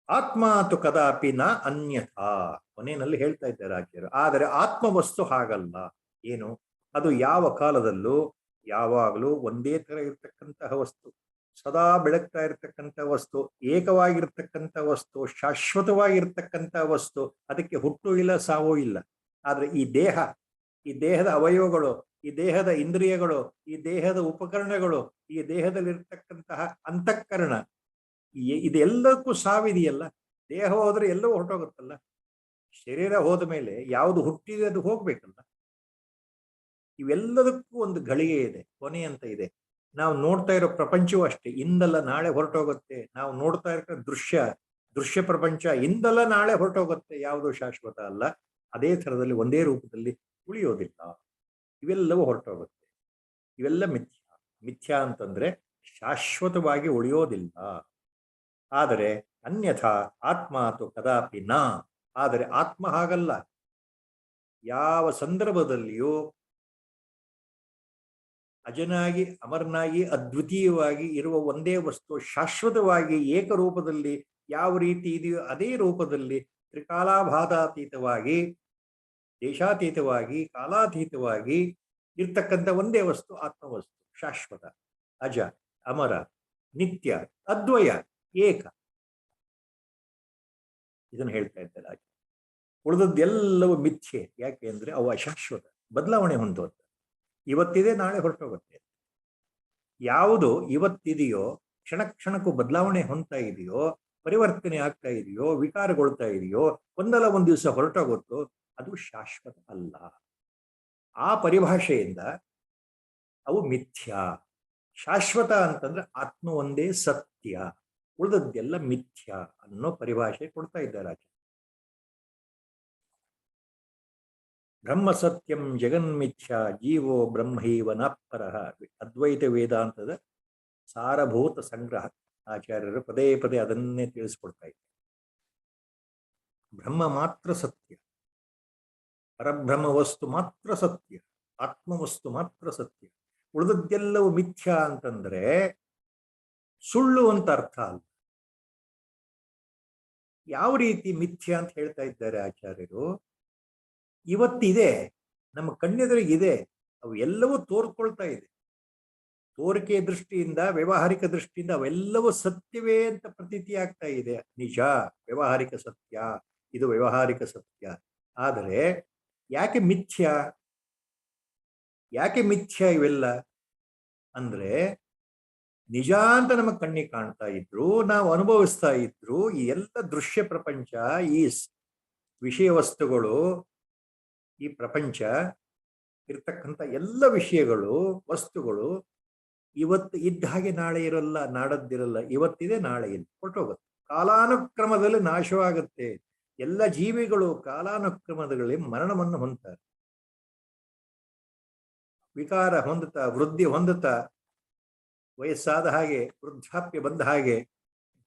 ಆತ್ಮ ತು ಕದಾಪಿ ನ ಅನ್ಯಥಾ. ಕೊನೆಯಲ್ಲಿ ಹೇಳ್ತಾ ಇದ್ದಾರೆ ಆಚಾರ್ಯರು. ಆದರೆ ಆತ್ಮವಸ್ತು ಹಾಗಲ್ಲ. ಏನು? ಅದು ಯಾವ ಕಾಲದಲ್ಲೂ ಯಾವಾಗಲೂ ಒಂದೇ ತರ ಇರತಕ್ಕಂತಹ ವಸ್ತು, ಸದಾ ಬೆಳಗ್ತಾ ಇರತಕ್ಕಂಥ ವಸ್ತು, ಏಕವಾಗಿರ್ತಕ್ಕಂಥ ವಸ್ತು, ಶಾಶ್ವತವಾಗಿರ್ತಕ್ಕಂಥ ವಸ್ತು. ಅದಕ್ಕೆ ಹುಟ್ಟು ಇಲ್ಲ, ಸಾವೂ ಇಲ್ಲ. ಆದ್ರೆ ಈ ದೇಹ, ಈ ದೇಹದ ಅವಯವಗಳು, ಈ ದೇಹದ ಇಂದ್ರಿಯಗಳು, ಈ ದೇಹದ ಉಪಕರಣಗಳು, ಈ ದೇಹದಲ್ಲಿರ್ತಕ್ಕಂತಹ ಅಂತಃಕರಣ, ಇದೆಲ್ಲಕ್ಕೂ ಸಾವಿದೆಯಲ್ಲ. ದೇಹ ಹೋದ್ರೆ ಎಲ್ಲವೂ ಹೊರಟೋಗುತ್ತಲ್ಲ. ಶರೀರ ಹೋದ ಮೇಲೆ ಯಾವುದು ಹುಟ್ಟಿದೆ ಅದು ಹೋಗ್ಬೇಕಲ್ಲ. ಇವೆಲ್ಲದಕ್ಕೂ ಒಂದು ಗಳಿಗೆ ಇದೆ, ಕೊನೆ ಅಂತ ಇದೆ. ನಾವು ನೋಡ್ತಾ ಇರೋ ಪ್ರಪಂಚವೂ ಅಷ್ಟೇ, ಇಂದಲ್ಲ ನಾಳೆ ಹೊರಟೋಗುತ್ತೆ. ನಾವು ನೋಡ್ತಾ ಇರೋ ದೃಶ್ಯ ಪ್ರಪಂಚ ಇಂದಲ್ಲ ನಾಳೆ ಹೊರಟೋಗುತ್ತೆ, ಯಾವುದು ಶಾಶ್ವತ ಅಲ್ಲ. ಅದೇ ಥರದಲ್ಲಿ ಒಂದೇ ರೂಪದಲ್ಲಿ ಉಳಿಯೋದಿಲ್ಲ. ಇವೆಲ್ಲವೂ ಹೊರಟೋಗುತ್ತೆ. ಇವೆಲ್ಲ ಮಿಥ್ಯಾ. ಮಿಥ್ಯಾ ಅಂತಂದ್ರೆ ಶಾಶ್ವತವಾಗಿ ಉಳಿಯೋದಿಲ್ಲ. ಆದರೆ ಅನ್ಯಥಾ ಆತ್ಮ ತು ಕದಾಪಿ ನ. ಆದರೆ ಆತ್ಮ ಹಾಗಲ್ಲ. ಯಾವ ಸಂದರ್ಭದಲ್ಲಿಯೂ ಅಜನಾಗಿ, ಅಮರನಾಗಿ, ಅದ್ವಿತೀಯವಾಗಿ ಇರುವ ಒಂದೇ ವಸ್ತು ಶಾಶ್ವತವಾಗಿ ಏಕರೂಪದಲ್ಲಿ ಯಾವ ರೀತಿ ಇದೆಯೋ ಅದೇ ರೂಪದಲ್ಲಿ ತ್ರಿಕಾಲಾಭಾದಾತೀತವಾಗಿ, ದೇಶಾತೀತವಾಗಿ, ಕಾಲಾತೀತವಾಗಿ ಇರ್ತಕ್ಕಂಥ ಒಂದೇ ವಸ್ತು ಆತ್ಮವಸ್ತು. ಶಾಶ್ವತ, ಅಜ, ಅಮರ, ನಿತ್ಯ, ಅದ್ವಯ, ಏಕ. ಇದನ್ನು ಹೇಳ್ತಾ ಇದ್ದಾರೆ. ಉಳಿದದ್ದೆಲ್ಲವೂ ಮಿಥ್ಯೆ. ಯಾಕೆ ಅಂದ್ರೆ ಅವು ಅಶಾಶ್ವತ, ಬದಲಾವಣೆ ಹೊಂದುವಂತ. ಇವತ್ತಿದೆ, ನಾಳೆ ಹೊರಟೋಗುತ್ತೆ. ಯಾವುದು ಇವತ್ತಿದೆಯೋ, ಕ್ಷಣ ಕ್ಷಣಕ್ಕೂ ಬದಲಾವಣೆ ಹೊಂದ್ತಾ ಇದೆಯೋ, ಪರಿವರ್ತನೆ ಆಗ್ತಾ ಇದೆಯೋ, ವಿಕಾರಗೊಳ್ತಾ ಇದೆಯೋ, ಒಂದಲ್ಲ ಒಂದು ದಿವಸ ಹೊರಟೋಗುತ್ತೋ, ಅದು ಶಾಶ್ವತ ಅಲ್ಲ. ಆ ಪರಿಭಾಷೆಯಿಂದ ಅವು ಮಿಥ್ಯಾ. ಶಾಶ್ವತ ಅಂತಂದ್ರೆ ಆತ್ಮ ಒಂದೇ ಸತ್ಯ, ಉಳಿದದ್ದೆಲ್ಲ ಮಿಥ್ಯ ಅನ್ನೋ ಪರಿಭಾಷೆ ಕೊಡ್ತಾ ಇದ್ದಾರೆ. ಬ್ರಹ್ಮ ಸತ್ಯಂ ಜಗನ್ಮಿಥ್ಯ ಜೀವೋ ಬ್ರಹ್ಮೈವ ನಾಪರಃ. ಅದ್ವೈತ ವೇದಾಂತದ ಸಾರಭೂತ ಸಂಗ್ರಹ. ಆಚಾರ್ಯರು ಪದೇ ಪದೇ ಅದನ್ನೇ ತಿಳಿಸ್ಕೊಡ್ತಾ ಇದ್ದಾರೆ. ಬ್ರಹ್ಮ ಮಾತ್ರ ಸತ್ಯ, ಪರಬ್ರಹ್ಮ ವಸ್ತು ಮಾತ್ರ ಸತ್ಯ, ಆತ್ಮವಸ್ತು ಮಾತ್ರ ಸತ್ಯ. ಉಳಿದದ್ದೆಲ್ಲವೂ ಮಿಥ್ಯ ಅಂತಂದ್ರೆ ಸುಳ್ಳು ಅಂತ ಅರ್ಥ ಅಲ್ಲ. ಯಾವ ರೀತಿ ಮಿಥ್ಯ ಅಂತ ಹೇಳ್ತಾ ಇದ್ದಾರೆ ಆಚಾರ್ಯರು? ಇವತ್ತಿದೆ, ನಮ್ಮ ಕಣ್ಣೆದುರಿಗಿದೆ, ಅವು ಎಲ್ಲವೂ ತೋರ್ಕೊಳ್ತಾ ಇದೆ. ತೋರಿಕೆ ದೃಷ್ಟಿಯಿಂದ, ವ್ಯಾವಹಾರಿಕ ದೃಷ್ಟಿಯಿಂದ ಅವೆಲ್ಲವೂ ಸತ್ಯವೇ ಅಂತ ಪ್ರತೀತಿ ಆಗ್ತಾ ಇದೆ. ನಿಜ, ವ್ಯಾವಹಾರಿಕ ಸತ್ಯ, ಇದು ವ್ಯಾವಹಾರಿಕ ಸತ್ಯ. ಆದರೆ ಯಾಕೆ ಮಿಥ್ಯ? ಯಾಕೆ ಮಿಥ್ಯ ಇವೆಲ್ಲ ಅಂದ್ರೆ, ನಿಜ ಅಂತ ನಮ್ಮ ಕಣ್ಣಿಗೆ ಕಾಣ್ತಾ ಇದ್ರು, ನಾವು ಅನುಭವಿಸ್ತಾ ಇದ್ರು, ಈ ಎಲ್ಲ ದೃಶ್ಯ ಪ್ರಪಂಚ, ಈ ವಿಷಯ ವಸ್ತುಗಳು, ಈ ಪ್ರಪಂಚ ಇರ್ತಕ್ಕಂಥ ಎಲ್ಲ ವಿಷಯಗಳು, ವಸ್ತುಗಳು ಇವತ್ತು ಇದ್ದ ಹಾಗೆ ನಾಳೆ ಇರಲ್ಲ, ನಾಡದ್ದಿರಲ್ಲ. ಇವತ್ತಿದೆ, ನಾಳೆ ಇಲ್ಲ, ಹೊರಟೋಗುತ್ತೆ. ಕಾಲಾನುಕ್ರಮದಲ್ಲಿ ನಾಶವಾಗುತ್ತೆ. ಎಲ್ಲ ಜೀವಿಗಳು ಕಾಲಾನುಕ್ರಮದಲ್ಲಿ ಮರಣವನ್ನು ಹೊಂದ್ತಾರೆ. ವಿಕಾರ ಹೊಂದುತ್ತಾ, ವೃದ್ಧಿ ಹೊಂದುತ್ತಾ, ವಯಸ್ಸಾದ ಹಾಗೆ, ವೃದ್ಧಾಪ್ಯ ಬಂದ ಹಾಗೆ,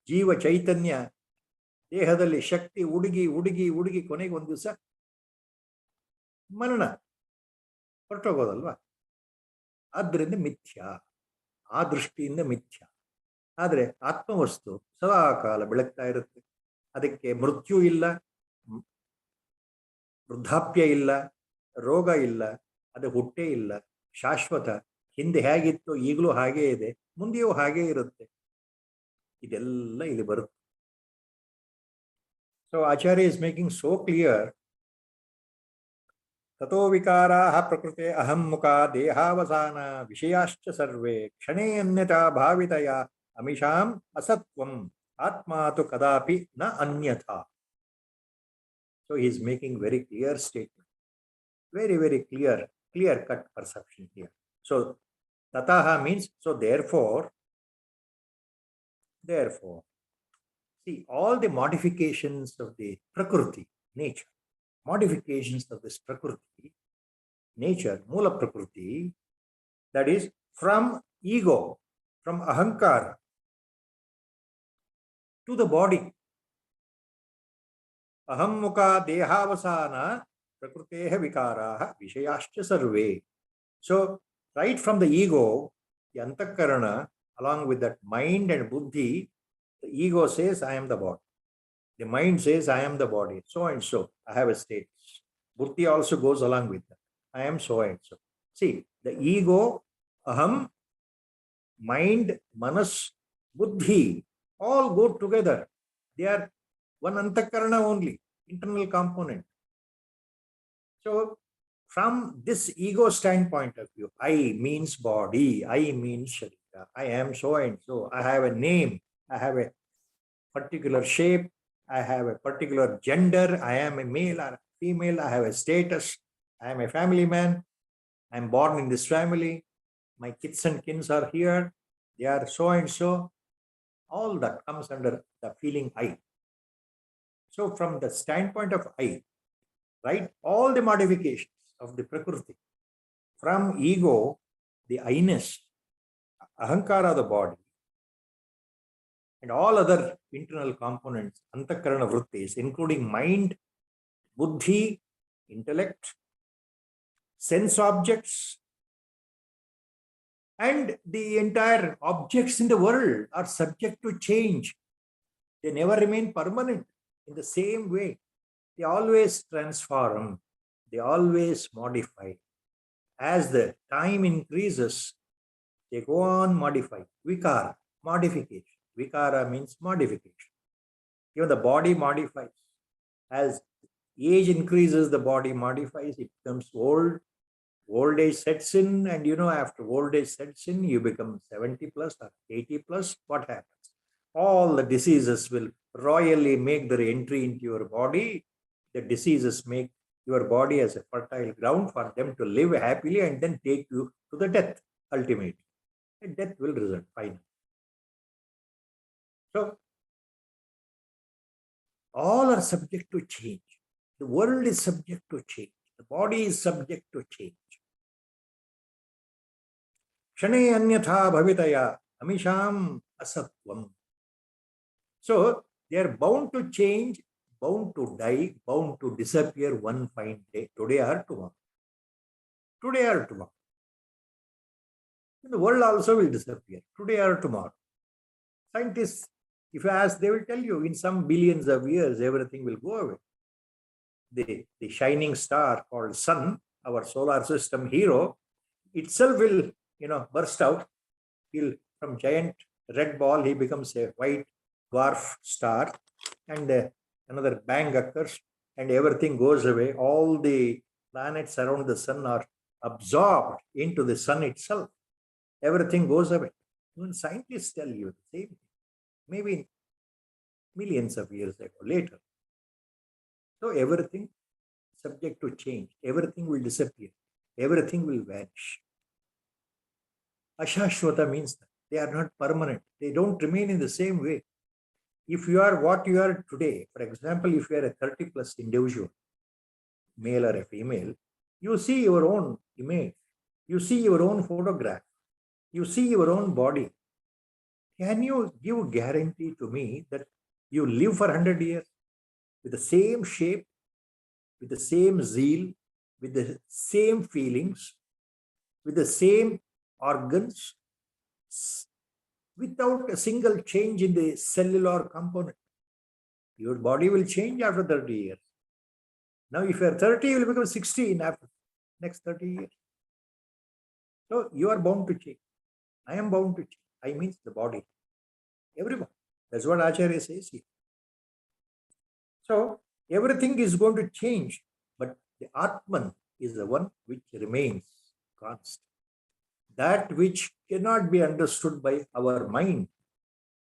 ಜೀವ ಚೈತನ್ಯ ದೇಹದಲ್ಲಿ ಶಕ್ತಿ ಉಡುಗಿ ಉಡುಗಿ ಉಡುಗಿ ಕೊನೆಗೆ ಒಂದು ದಿವಸ ಮರಣ, ಹೊರಟೋಗೋದಲ್ವಾ. ಆದ್ದರಿಂದ ಮಿಥ್ಯ, ಆ ದೃಷ್ಟಿಯಿಂದ ಮಿಥ್ಯ. ಆದರೆ ಆತ್ಮವಸ್ತು ಸದಾ ಕಾಲ ಬೆಳಗ್ತಾ ಇರುತ್ತೆ. ಅದಕ್ಕೆ ಮೃತ್ಯು ಇಲ್ಲ, ವೃದ್ಧಾಪ್ಯ ಇಲ್ಲ, ರೋಗ ಇಲ್ಲ, ಅದು ಹುಟ್ಟೇ ಇಲ್ಲ, ಶಾಶ್ವತ. ಹಿಂದೆ ಹೇಗಿತ್ತು ಈಗಲೂ ಹಾಗೇ ಇದೆ, ಮುಂದೆಯೂ ಹಾಗೇ ಇರುತ್ತೆ. ಇದೆಲ್ಲ ಇಲ್ಲಿ ಬರುತ್ತೆ. So Acharya is making so clear ततो विकाराः प्रकृते अहम्मुखा देहावसाना विषयाश्च सर्वे क्षणे अन्यथा भावितया अमिषाम् असत्वम् आत्मा तु कदापि न अन्यथा. So he is making very clear statement, very, very clear cut perception here. So tataha means, so therefore, see, all the modifications of the prakriti, nature, modifications of this prakriti, nature, mula prakriti, that is from ego, from ahankara to the body. Ahammuka dehavasana prakruteha vikaraha vishayascha sarve. So, right from the ego, the antakarana, along with that mind and buddhi, the ego says, I am the body. The mind says, I am the body. So and so, I have a status. Buddhi also goes along with that. I am so and so. See, the ego, aham, mind, manas, buddhi, all go together. They are one antakarana only, internal component. So, from this ego standpoint of view, I means body, I means sharira, I am so and so, I have a name, I have a particular shape, I have a particular gender, I am a male or female, I have a status, I am a family man, I am born in this family, my kids and kins are here, they are so and so. All that comes under the feeling I. So from the standpoint of I, right, all the modifications of the prakriti, from ego, the I-ness, ahankara, the body, and all other internal components, antakarana vrittis, including mind, buddhi, intellect, sense objects, and the entire objects in the world are subject to change. They never remain permanent in the same way. They always transform, they always modify. As the time increases, they go on modifying. Vikara, modification. Vikara means modification. Even the body modifies. As age increases, the body modifies, it becomes old. Old age sets in, and after old age sets in, you become 70 plus or 80 plus. What happens? All the diseases will royally make their entry into your body. The diseases make your body as a fertile ground for them to live happily and then take you to the death ultimately. And death will result finally. So, all are subject to change. The world is subject to change. The body is subject to change. Kshane anyatha bhavitaya amisham asatvam. So, they are bound to change, bound to die, bound to disappear one fine day, today or tomorrow. Today or tomorrow. The world also will disappear, today or tomorrow. Scientists, if you ask, they will tell you in some billions of years, everything will go away. The shining star called Sun, our solar system hero, itself will, burst out. From giant red ball, he becomes a white dwarf star, and another bang occurs, and everything goes away. All the planets around the sun are absorbed into the sun itself. Everything goes away. Even scientists tell you the same thing. Maybe millions of years ago, later. So everything subject to change. Everything will disappear. Everything will vanish. Ashashwata means that they are not permanent. They don't remain in the same way. If you are what you are today, for example, if you are a 30 plus individual, male or a female, you see your own image, you see your own photograph, you see your own body. Can you give guarantee to me that you live for 100 years with the same shape, with the same zeal, with the same feelings, with the same organs, without a single change in the cellular component? Your body will change after 30 years. Now, if you are 30, you will become 60 in after next 30 years. So, you are bound to change. I am bound to change. I means the body. Everyone. That's what Acharya says here. So, everything is going to change, but the Atman is the one which remains constant. That which cannot be understood by our mind,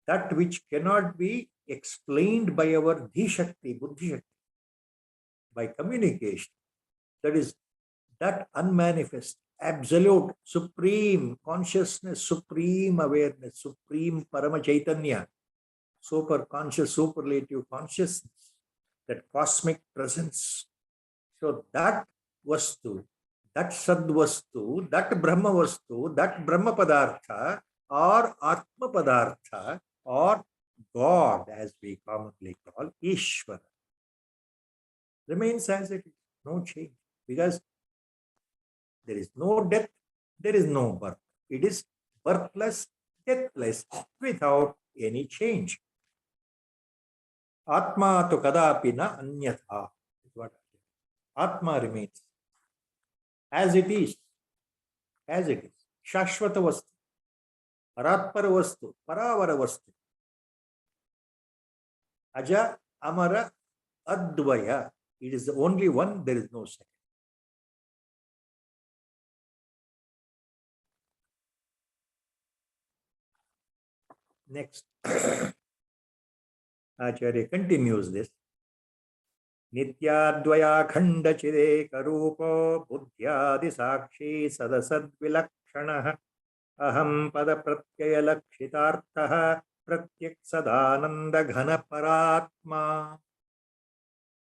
that which cannot be explained by our Dhishakti, Buddhi Shakti, by communication, that is that unmanifest, absolute, supreme consciousness, supreme awareness, supreme Parama Chaitanya, super conscious, superlative consciousness, that cosmic presence. So that Vastu, that Sadvastu, that Brahma Vastu, that Brahma Padartha, or Atma Padartha, or God, as we commonly call Ishvara, remains as it is, no change. Because there is no death, there is no birth. It is birthless, deathless, without any change. Atma to kadapi na anyatha. Atma remains as it is, as it is. Shashvata vastu, paratpara vastu, paravara vastu. Aja, amara, advaya. It is the only one, there is no second. Next, Acharya continues this. Nityadvaya chideka rupo buddhyadi sakshi sadasad aham pada pratyaya lakshitartha pratyak sadananda ghana paratma.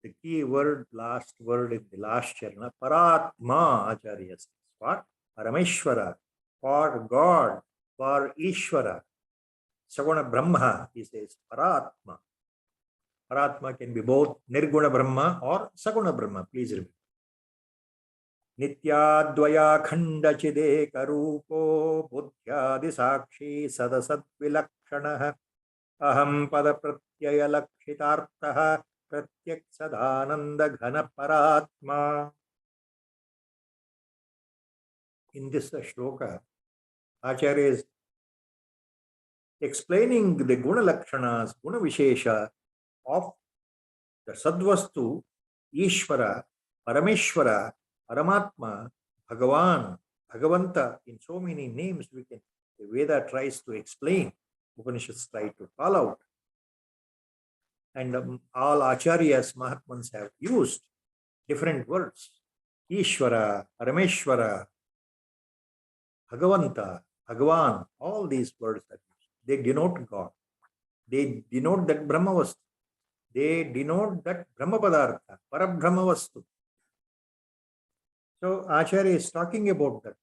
The key word, last word in the last charana, paratma, Acharya says. For Parameshwara, for God, for Ishvara. Saguna Brahma, he says, Paratma. Paratma can be both Nirguna Brahma or Saguna Brahma, please remember. Nityadvaya khanda chideka rupo buddhyadi sakshi sadasad vilakshana aham pada pratyaya lakshitartha pratyak sadananda ghana paratma. In this shloka, Acharya is explaining the guna lakshanas, guna vishesha of the Sadvastu, Ishvara, Parameshwara, Paramatma, Bhagavan, Bhagavanta, in so many names the Veda tries to explain, Upanishads try to call out. And all Acharyas, Mahatmans have used different words. Ishvara, Parameshwara, Bhagavanta, Bhagavan, all these words are used. They denote God. They denote that Brahma Vastu. They denote that Brahma Padartha, Parabrahma Vastu. So Acharya is talking about that.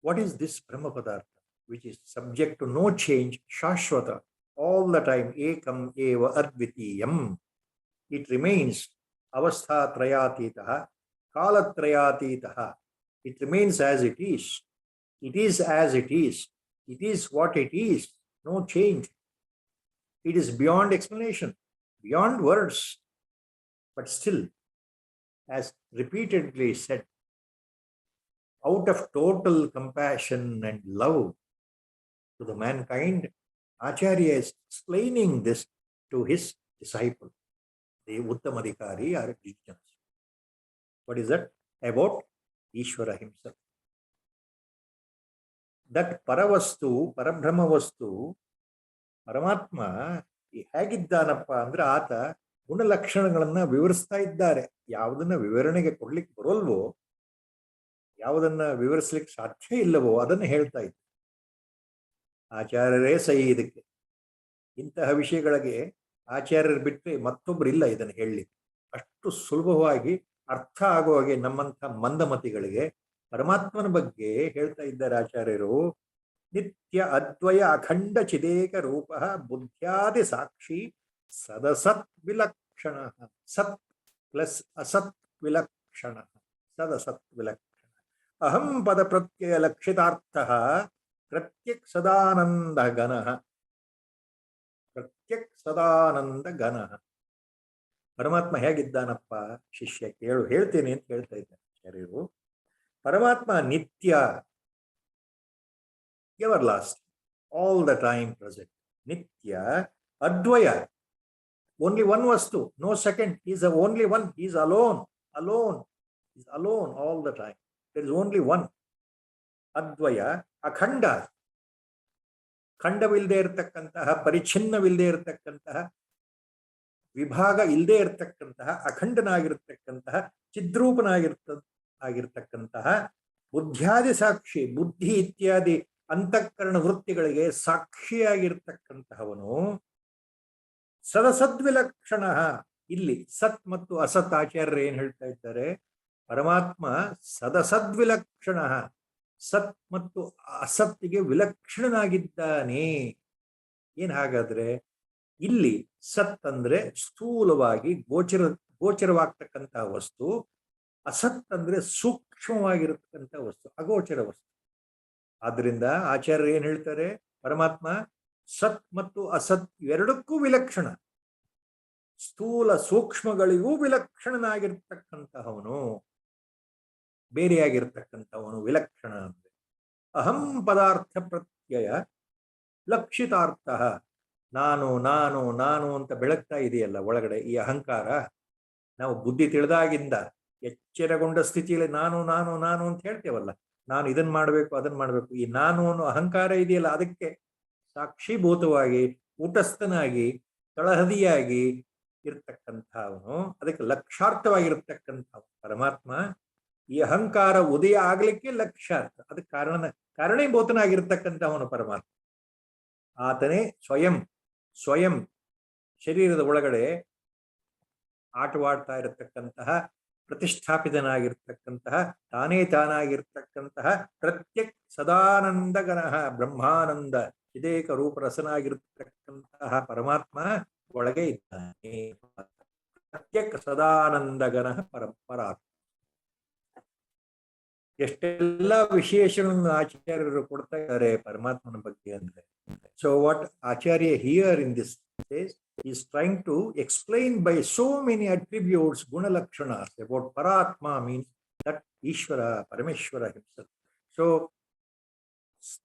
What is this Brahma Padartha, which is subject to no change, Shashvata, all the time, Ekam Eva Advitiyam. It remains Avastha Trayatitaha, Kala Trayatitaha. It remains as it is. It is as it is. It is what it is. No change. It is beyond explanation, beyond words. But still, as repeatedly said, out of total compassion and love to the mankind, Acharya is explaining this to his disciple, the Uttamadhikari or Vijnas. What is that? About Ishvara himself. That Paravastu, Parabrahma Vastu, Paramatma, ಹೇಗಿದ್ದಾನಪ್ಪ ಅಂದ್ರೆ ಆತ ಗುಣಲಕ್ಷಣಗಳನ್ನ ವಿವರಿಸ್ತಾ ಇದ್ದಾರೆ. ಯಾವುದನ್ನ ವಿವರಣೆಗೆ ಕೊಡ್ಲಿಕ್ಕೆ ಬರೋಲ್ವೋ, ಯಾವುದನ್ನ ವಿವರಿಸ್ಲಿಕ್ಕೆ ಸಾಧ್ಯ ಇಲ್ಲವೋ ಅದನ್ನ ಹೇಳ್ತಾ ಇದ್ದ. ಆಚಾರ್ಯರೇ ಸಹಿ ಇದಕ್ಕೆ. ಇಂತಹ ವಿಷಯಗಳಿಗೆ ಆಚಾರ್ಯರು ಬಿಟ್ಟರೆ ಮತ್ತೊಬ್ರು ಇಲ್ಲ ಇದನ್ನು ಹೇಳಲಿಕ್ಕೆ. ಅಷ್ಟು ಸುಲಭವಾಗಿ ಅರ್ಥ ಆಗೋ ಹಾಗೆ ನಮ್ಮಂಥ ಮಂದಮತಿಗಳಿಗೆ ಪರಮಾತ್ಮನ ಬಗ್ಗೆ ಹೇಳ್ತಾ ಇದ್ದಾರೆ ಆಚಾರ್ಯರು. ನಿತ್ಯ ಅದ್ವಯ ಅಖಂಡ ಚಿದೇಕ ರೂಪ ಬುದ್ಧ್ಯಾದಿ ಸಾಕ್ಷಿ ಸದಸತ್ ವಿಲಕ್ಷಣ. ಸತ್ ಪ್ಲಸ್ ಅಸತ್ ವಿಲಕ್ಷಣ, ಸದಸತ್ ವಿಲಕ್ಷಣ. ಅಹಂ ಪದ ಪ್ರತ್ಯಯ ಲಕ್ಷಿತಾರ್ಥ ಪ್ರತ್ಯಕ್ ಸದಾನಂದ ಗಣ. ಪ್ರತ್ಯಕ್ ಸದಾನಂದ ಗಣ. ಪರಮಾತ್ಮ ಹೇಗಿದ್ದಾನಪ್ಪ ಶಿಷ್ಯ ಕೇಳು, ಹೇಳ್ತೇನೆ ಅಂತ ಹೇಳ್ತಾ ಇದ್ದಾರೆ ಆಚಾರ್ಯರು. ಪರಮಾತ್ಮ ನಿತ್ಯ, everlasting, all the time present. Nitya, Advaya, only one Vastu, no second. He is the only one, he is alone, alone, is alone all the time. There is only one. Advaya, akhanda. ಖಂಡವಿಲ್ಲದೆ ಇರತಕ್ಕಂತಹ, ಪರಿಚ್ಛಿನ್ನವಿಲ್ಲದೆ ಇರತಕ್ಕಂತಹ, ವಿಭಾಗ ಇಲ್ಲದೆ ಇರತಕ್ಕಂತಹ, ಅಖಂಡನಾಗಿರ್ತಕ್ಕಂತಹ, ಚಿದ್ರೂಪನಾಗಿರ್ತಕ್ಕಂತಹ, ಬುದ್ಧ್ಯಾದಿ ಸಾಕ್ಷಿ, ಬುದ್ಧಿ ಇತ್ಯಾದಿ ಅಂತಃಕರಣ ವೃತ್ತಿಗಳಿಗೆ ಸಾಕ್ಷಿಯಾಗಿರ್ತಕ್ಕಂತಹವನು ಸದಸದ್ವಿಲಕ್ಷಣ. ಇಲ್ಲಿ ಸತ್ ಮತ್ತು ಅಸತ್ ಆಚಾರ್ಯರು ಏನ್ ಹೇಳ್ತಾ ಇದ್ದಾರೆ? ಪರಮಾತ್ಮ ಸದಸದ್ವಿಲಕ್ಷಣ, ಸತ್ ಮತ್ತು ಅಸತ್ತಿಗೆ ವಿಲಕ್ಷಣನಾಗಿದ್ದಾನೆ. ಏನ್ ಹಾಗಾದ್ರೆ? ಇಲ್ಲಿ ಸತ್ ಅಂದ್ರೆ ಸ್ಥೂಲವಾಗಿ ಗೋಚರವಾಗ್ತಕ್ಕಂತಹ ವಸ್ತು, ಅಸತ್ ಅಂದ್ರೆ ಸೂಕ್ಷ್ಮವಾಗಿರತಕ್ಕಂಥ ವಸ್ತು, ಅಗೋಚರ ವಸ್ತು. ಆದ್ರಿಂದ ಆಚಾರ್ಯರು ಏನ್ ಹೇಳ್ತಾರೆ? ಪರಮಾತ್ಮ ಸತ್ ಮತ್ತು ಅಸತ್ ಎರಡಕ್ಕೂ ವಿಲಕ್ಷಣ, ಸ್ಥೂಲ ಸೂಕ್ಷ್ಮಗಳಿಗೂ ವಿಲಕ್ಷಣನಾಗಿರ್ತಕ್ಕಂತಹವನು, ಬೇರೆಯಾಗಿರ್ತಕ್ಕಂಥವನು ವಿಲಕ್ಷಣ. ಅಂದ್ರೆ ಅಹಂ ಪದಾರ್ಥ ಪ್ರತ್ಯಯ ಲಕ್ಷಿತಾರ್ಥ. ನಾನು ನಾನು ನಾನು ಅಂತ ಬೆಳಗ್ತಾ ಇದೆಯಲ್ಲ ಒಳಗಡೆ ಈ ಅಹಂಕಾರ, ನಾವು ಬುದ್ಧಿ ತಿಳಿದಾಗಿಂದ ಎಚ್ಚರಗೊಂಡ ಸ್ಥಿತಿಯಲ್ಲಿ ನಾನು ನಾನು ನಾನು ಅಂತ ಹೇಳ್ತೇವಲ್ಲ, ನಾನು ಇದನ್ ಮಾಡ್ಬೇಕು ಅದನ್ ಮಾಡ್ಬೇಕು, ಈ ನಾನು ಅನ್ನೋ ಅಹಂಕಾರ ಇದೆಯಲ್ಲ, ಅದಕ್ಕೆ ಸಾಕ್ಷೀಭೂತವಾಗಿ ಕೂಟಸ್ಥನಾಗಿ ತಳಹದಿಯಾಗಿ ಇರ್ತಕ್ಕಂಥವನು, ಅದಕ್ಕೆ ಲಕ್ಷಾರ್ಥವಾಗಿರ್ತಕ್ಕಂಥ ಪರಮಾತ್ಮ. ಈ ಅಹಂಕಾರ ಉದಯ ಆಗ್ಲಿಕ್ಕೆ ಲಕ್ಷ್ಯಾರ್ಥ, ಅದಕ್ಕೆ ಕಾರಣೀಭೂತನಾಗಿರ್ತಕ್ಕಂಥವನು ಪರಮಾತ್ಮ. ಆತನೇ ಸ್ವಯಂ ಶರೀರದ ಒಳಗಡೆ ಆಟವಾಡ್ತಾ ಇರತಕ್ಕಂತಹ, ಪ್ರತಿಷ್ಠಾಪಿತನಾಗಿರ್ತಕ್ಕಂತಹ, ತಾನೇ ತಾನಾಗಿರ್ತಕ್ಕಂತಹ ಪ್ರತ್ಯಕ್ ಸದಾನಂದಗನಃ ಬ್ರಹ್ಮಾನಂದ ಚಿದೇಕ ರೂಪರಸನಾಗಿರ್ತಕ್ಕಂತಹ ಪರಮಾತ್ಮ ಒಳಗೆ ಇದ್ದಾನೆ. ಪ್ರತ್ಯಕ್ ಸದಾನಂದಗನಃ ಪರಾತ್ಮ. ಎಷ್ಟೆಲ್ಲ ವಿಶೇಷಗಳನ್ನು ಆಚಾರ್ಯರು ಕೊಡ್ತಾ ಇದ್ದಾರೆ ಪರಮಾತ್ಮನ ಬಗ್ಗೆ ಅಂದ್ರೆ. So what Acharya here in this is trying to explain by so many attributes, guna lakshanas about Paratma, means that Ishvara, Parameshwara himself. So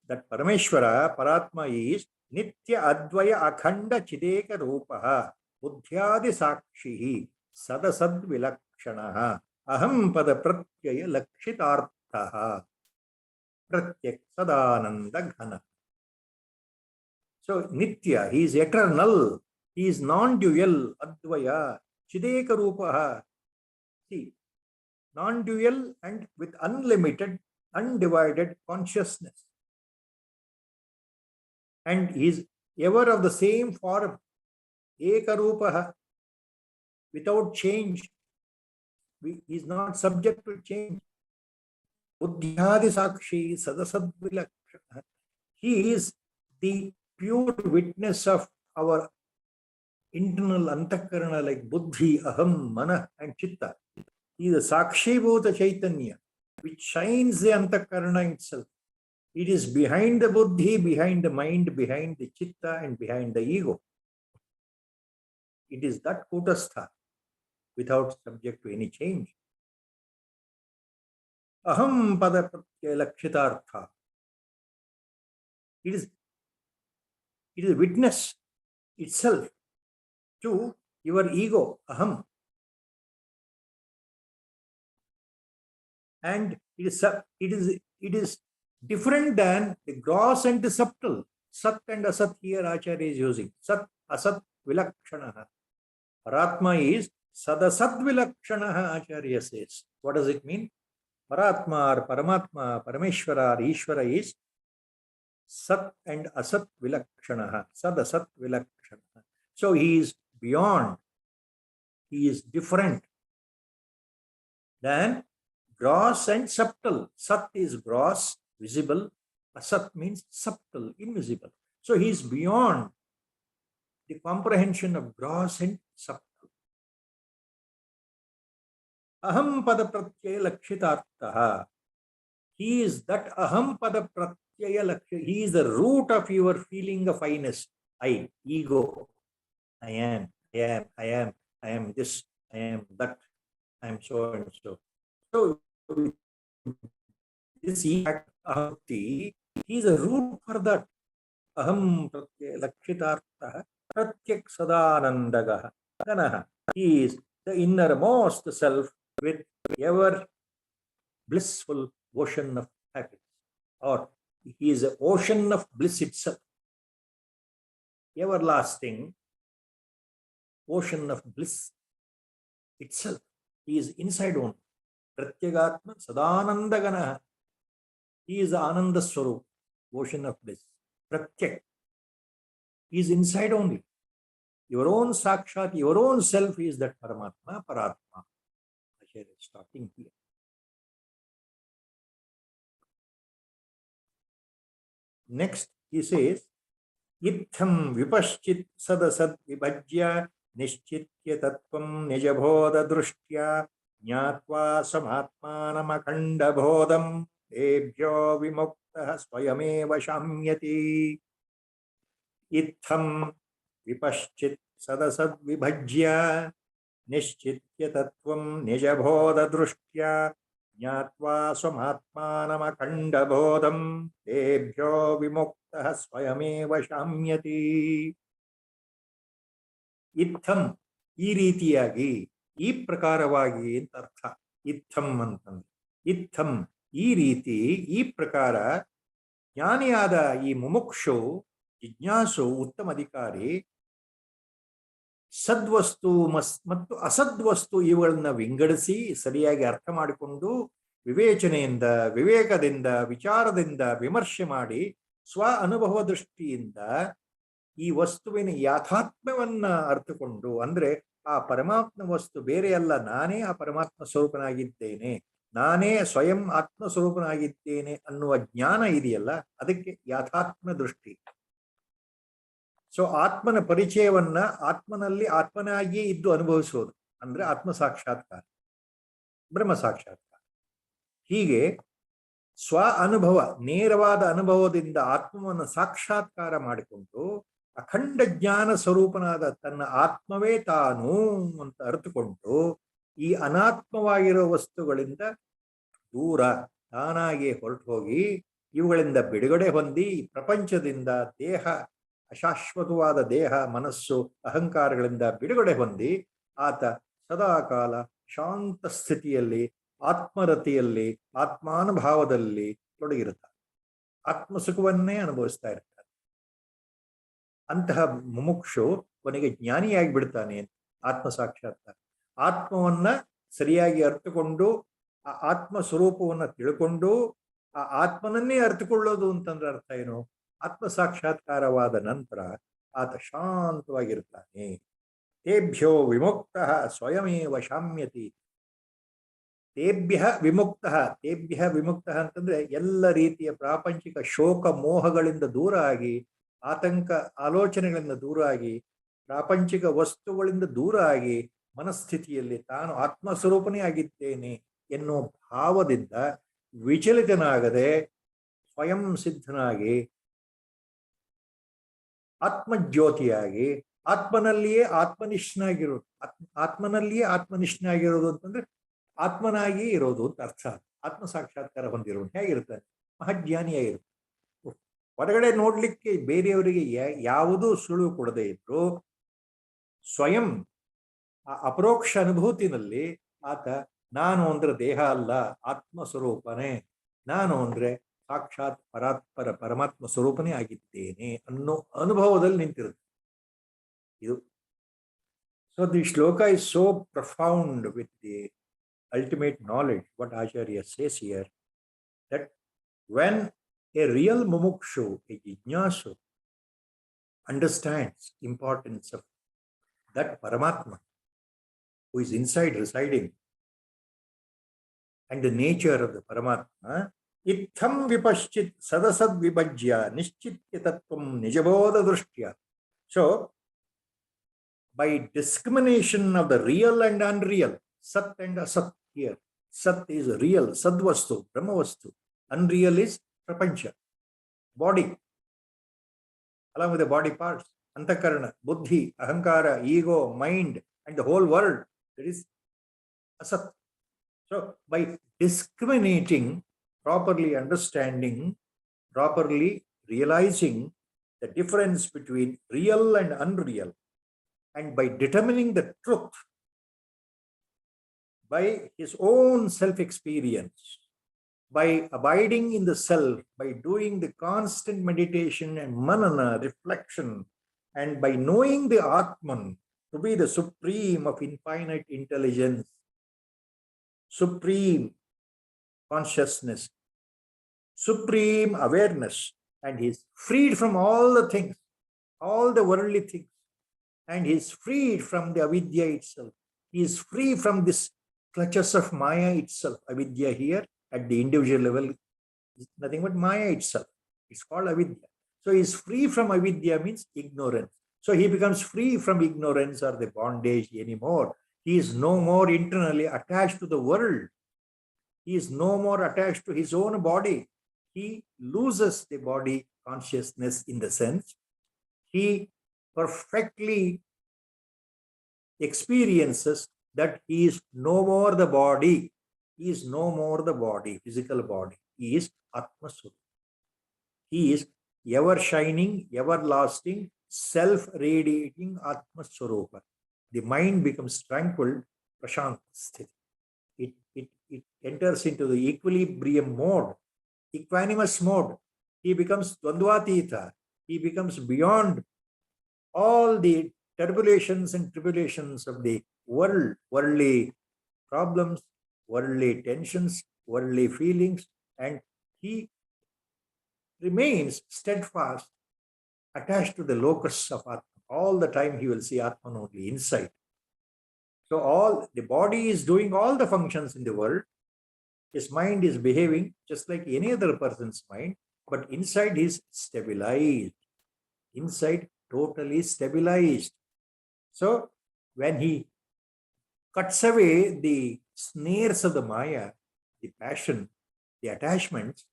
that Parameshwara, Paratma is Nitya Advaya Akhanda Chideka Rupaha Buddhyadi Sakshihi Sadasad Vilakshanaha Aham Pada Pratyaya Lakshitarthaha Pratyak Sadananda Ghana. So Nitya, he is eternal. He is non-dual, Advaya, Chideka Rupaha. See, non-dual and with unlimited, undivided consciousness. And he is ever of the same form, Eka Rupaha, without change. He is not subject to change. Buddhyadi Sakshi, Sadasadvilakshana. He is the pure witness of our internal antakarana, like buddhi, aham, mana and chitta. He is a sakshibhuta chaitanya which shines the antakarana itself. It is behind the buddhi, behind the mind, behind the chitta and behind the ego. It is that kutastha without subject to any change. Aham pada pratyaya lakshitartha. It is witness itself to your ego, aham. And it is different than the gross and the subtle. Sat and asat here Acharya is using. Sat, asat, vilakshanaha. Paratma is sadasad vilakshanaha, Acharya says. What does it mean? Paratma or Paramatma, Parameshwara or Ishvara is Sat and Asat Vilakshanaha, Sadasat Vilakshanaha. So he is beyond, he is different than gross and subtle. Sat is gross, visible. Asat means subtle, invisible. So he is beyond the comprehension of gross and subtle. Aham pada pratyaya lakshitarthaha. He is that aham pada pratyaya. He is the root of your feeling of I-ness. I, ego. I am this, I am that, I am so and so. So this ahati, he is a root for that. Aham pratyaya lakshitarthaha pratyak sadanandagaha. He is the innermost self with ever blissful ocean of happiness, or he is an ocean of bliss itself, everlasting ocean of bliss itself. He is inside one. Pratyagatma Sadanandagana. He is Ananda Swarup, ocean of bliss. Pratyak. He is inside only. Your own Sakshat, your own self is that Paramatma, Paratma. Acharya is talking here. Next, he says, Itham vipaschit sadasad vibhajya nishchitya tattvam nijabodha drushtya jnatva samatmanam bodham ebhyo vimuktah swayameva shamyati. Itham vipaschit sadasad vibhajya nishchitya tattvam nijabodha drushtya jnatva samatmanam bodham ebhyo vimuktah swayameva shamyati. ಇತ್ತಂ ಈ ರೀತಿಯಾಗಿ, ಈ ಪ್ರಕಾರವಾಗಿ ಅಂತ ಅರ್ಥ. ಇತ್ತಂ ಅಂತಂದ್ರೆ ಇತ್ತಂ ಈ ರೀತಿ, ಈ ಪ್ರಕಾರ ಜ್ಞಾನಿಯಾದ ಈ ಮುಮುಕ್ಷು, ಜಿಜ್ಞಾಸು, ಉತ್ತಮ ಅಧಿಕಾರಿ ಸದ್ವಸ್ತು ಮತ್ತು ಅಸದ್ವಸ್ತು ಇವುಗಳನ್ನ ವಿಂಗಡಿಸಿ ಸರಿಯಾಗಿ ಅರ್ಥ ಮಾಡಿಕೊಂಡು ವಿವೇಚನೆಯಿಂದ, ವಿವೇಕದಿಂದ, ವಿಚಾರದಿಂದ ವಿಮರ್ಶೆ ಮಾಡಿ ಸ್ವ ಅನುಭವ ದೃಷ್ಟಿಯಿಂದ ಈ ವಸ್ತುವಿನ ಯಾಥಾತ್ಮ್ಯವನ್ನ ಅರ್ಥಕೊಂಡು, ಅಂದ್ರೆ ಆ ಪರಮಾತ್ಮ ವಸ್ತು ಬೇರೆ ಅಲ್ಲ, ನಾನೇ ಆ ಪರಮಾತ್ಮ ಸ್ವರೂಪನಾಗಿದ್ದೇನೆ, ನಾನೇ ಸ್ವಯಂ ಆತ್ಮ ಸ್ವರೂಪನಾಗಿದ್ದೇನೆ ಅನ್ನುವ ಜ್ಞಾನ ಇದೆಯಲ್ಲ, ಅದಕ್ಕೆ ಯಾಥಾತ್ಮ ದೃಷ್ಟಿ. ಸೊ ಆತ್ಮನ ಪರಿಚಯವನ್ನ ಆತ್ಮನಲ್ಲಿ ಆತ್ಮನಾಗಿಯೇ ಇದ್ದು ಅನುಭವಿಸೋದು ಅಂದ್ರೆ ಆತ್ಮ ಸಾಕ್ಷಾತ್ಕಾರ, ಬ್ರಹ್ಮ ಸಾಕ್ಷಾತ್ಕಾರ. ಹೀಗೆ ಸ್ವ ಅನುಭವ, ನೇರವಾದ ಅನುಭವದಿಂದ ಆತ್ಮವನ್ನು ಸಾಕ್ಷಾತ್ಕಾರ ಮಾಡಿಕೊಂಡು ಅಖಂಡ ಜ್ಞಾನ ಸ್ವರೂಪನಾದ ತನ್ನ ಆತ್ಮವೇ ತಾನು ಅಂತ ಅರ್ಥಕೊಂಡು ಈ ಅನಾತ್ಮವಾಗಿರೋ ವಸ್ತುಗಳಿಂದ ದೂರ ತಾನಾಗಿ ಹೊರಟು ಹೋಗಿ ಇವುಗಳಿಂದ ಬಿಡುಗಡೆ ಹೊಂದಿ ಪ್ರಪಂಚದಿಂದ, ದೇಹ, ಅಶಾಶ್ವತವಾದ ದೇಹ, ಮನಸ್ಸು, ಅಹಂಕಾರಗಳಿಂದ ಬಿಡುಗಡೆ ಹೊಂದಿ ಆತ ಸದಾಕಾಲ ಶಾಂತ ಸ್ಥಿತಿಯಲ್ಲಿ, ಆತ್ಮರತಿಯಲ್ಲಿ, ಆತ್ಮಾನುಭಾವದಲ್ಲಿ ತೊಡಗಿರುತ್ತಾರೆ. ಆತ್ಮಸುಖವನ್ನೇ ಅನುಭವಿಸ್ತಾ ಇರ್ತಾರೆ. ಅಂತಹ ಮುಮುಕ್ಷು ಕೊನೆಗೆ ಜ್ಞಾನಿಯಾಗಿ ಬಿಡ್ತಾನೆ. ಆತ್ಮ ಸಾಕ್ಷಾತ್ಕಾರ, ಆತ್ಮವನ್ನ ಸರಿಯಾಗಿ ಅರ್ಥಕೊಂಡು ಆ ಆತ್ಮ ಸ್ವರೂಪವನ್ನ ತಿಳ್ಕೊಂಡು ಆ ಆತ್ಮನನ್ನೇ ಅರ್ಥಕೊಳ್ಳೋದು ಅಂತಂದ್ರೆ ಅರ್ಥ ಏನು? ಆತ್ಮ ಸಾಕ್ಷಾತ್ಕಾರವಾದ ನಂತರ ಆತ ಶಾಂತವಾಗಿರ್ತಾನೆ. ತೇಭ್ಯೋ ವಿಮುಕ್ತಃ ಸ್ವಯಮೇವ ಶಾಮ್ಯತಿ. ತೇಭ್ಯ ವಿಮುಕ್ತಃ, ತೇಭ್ಯ ವಿಮುಕ್ತಃ ಅಂತಂದ್ರೆ ಎಲ್ಲ ರೀತಿಯ ಪ್ರಾಪಂಚಿಕ ಶೋಕ ಮೋಹಗಳಿಂದ ದೂರ ಆಗಿ, ಆತಂಕ ಆಲೋಚನೆಗಳಿಂದ ದೂರ ಆಗಿ, ಪ್ರಾಪಂಚಿಕ ವಸ್ತುಗಳಿಂದ ದೂರ ಆಗಿ ಮನಸ್ಥಿತಿಯಲ್ಲಿ ತಾನು ಆತ್ಮಸ್ವರೂಪನೇ ಆಗಿದ್ದೇನೆ ಎನ್ನುವ ಭಾವದಿಂದ ವಿಚಲಿತನಾಗದೆ ಸ್ವಯಂ ಸಿದ್ಧನಾಗಿ ಆತ್ಮಜ್ಯೋತಿಯಾಗಿ ಆತ್ಮನಲ್ಲಿಯೇ ಆತ್ಮನಿಷ್ಠನಾಗಿರೋದು. ಆತ್ಮನಲ್ಲಿಯೇ ಆತ್ಮನಿಷ್ಠನಾಗಿರೋದು ಅಂತಂದ್ರೆ ಆತ್ಮನಾಗಿ ಇರೋದು ಅಂತ ಅರ್ಥ. ಆತ್ಮ ಸಾಕ್ಷಾತ್ಕಾರ ಹೊಂದಿರೋದು ಹೇಗಿರ್ತಾನೆ? ಮಹಾಜ್ಞಾನಿಯಾಗಿರುತ್ತೆ. ಹೊರಗಡೆ ನೋಡ್ಲಿಕ್ಕೆ ಬೇರೆಯವರಿಗೆ ಯಾವುದೂ ಸುಳಿವು ಕೊಡದೇ ಇದ್ರು ಸ್ವಯಂ ಆ ಅಪರೋಕ್ಷ ಅನುಭೂತಿನಲ್ಲಿ ಆತ ನಾನು ಅಂದ್ರೆ ದೇಹ ಅಲ್ಲ, ಆತ್ಮ ಸ್ವರೂಪನೇ, ನಾನು ಅಂದ್ರೆ ಸಾಕ್ಷಾತ್ ಪರಮಾತ್ಮ ಸ್ವರೂಪನೇ ಆಗಿದ್ದೇನೆ ಅನ್ನೋ ಅನುಭವದಲ್ಲಿ ನಿಂತಿರುತ್ತೆ ಇದು. ಸೊ ದಿ ಶ್ಲೋಕ is so profound with the ultimate knowledge, what Acharya says here, that when a real mumukshu, a jijnasu, understands importance of that Paramatma who is inside residing and the nature of the Paramatma, itham vipaschit sadasad vibhajya nishchitya tattvam nijabodha drushtya. So by discrimination of the real and unreal, sat and asat, here sat is real, sadvastu, brahmavastu. Unreal is prapancha, body, along with the body parts, antakarana, buddhi, ahankara, ego, mind, and the whole world. There is asat. So by discriminating, properly understanding, properly realizing the difference between real and unreal, and by determining the truth, by his own self-experience, by abiding in the self, by doing the constant meditation and manana, reflection, and by knowing the Atman to be the supreme of infinite intelligence, supreme consciousness, supreme awareness, and he is freed from all the things, all the worldly things, and he is freed from the avidya itself. He is free from this clutches of Maya itself. Avidya here at the individual level is nothing but Maya itself. It's called avidya. So he is free from avidya means ignorance. So he becomes free from ignorance or the bondage anymore. He is no more internally attached to the world. He is no more attached to his own body. He loses the body consciousness in the sense he perfectly experiences that he is no more the body. He is no more the body, physical body. He is Atma Swarupa. He is ever shining, everlasting, self-radiating Atma Swarupa. The mind becomes tranquil, Prashant Sthiti. It enters into the equilibrium mode, equanimous mode. He becomes Dvandvatita. He becomes beyond all the turbulations and tribulations of the world, worldly problems, worldly tensions, worldly feelings, and he remains steadfast, attached to the locus of Atma. All the time he will see Atman only inside. So all the body is doing all the functions in the world. His mind is behaving just like any other person's mind, but inside he is stabilized. Inside, totally stabilized. So when he cuts away the snares of the Maya, the passion, the attachments,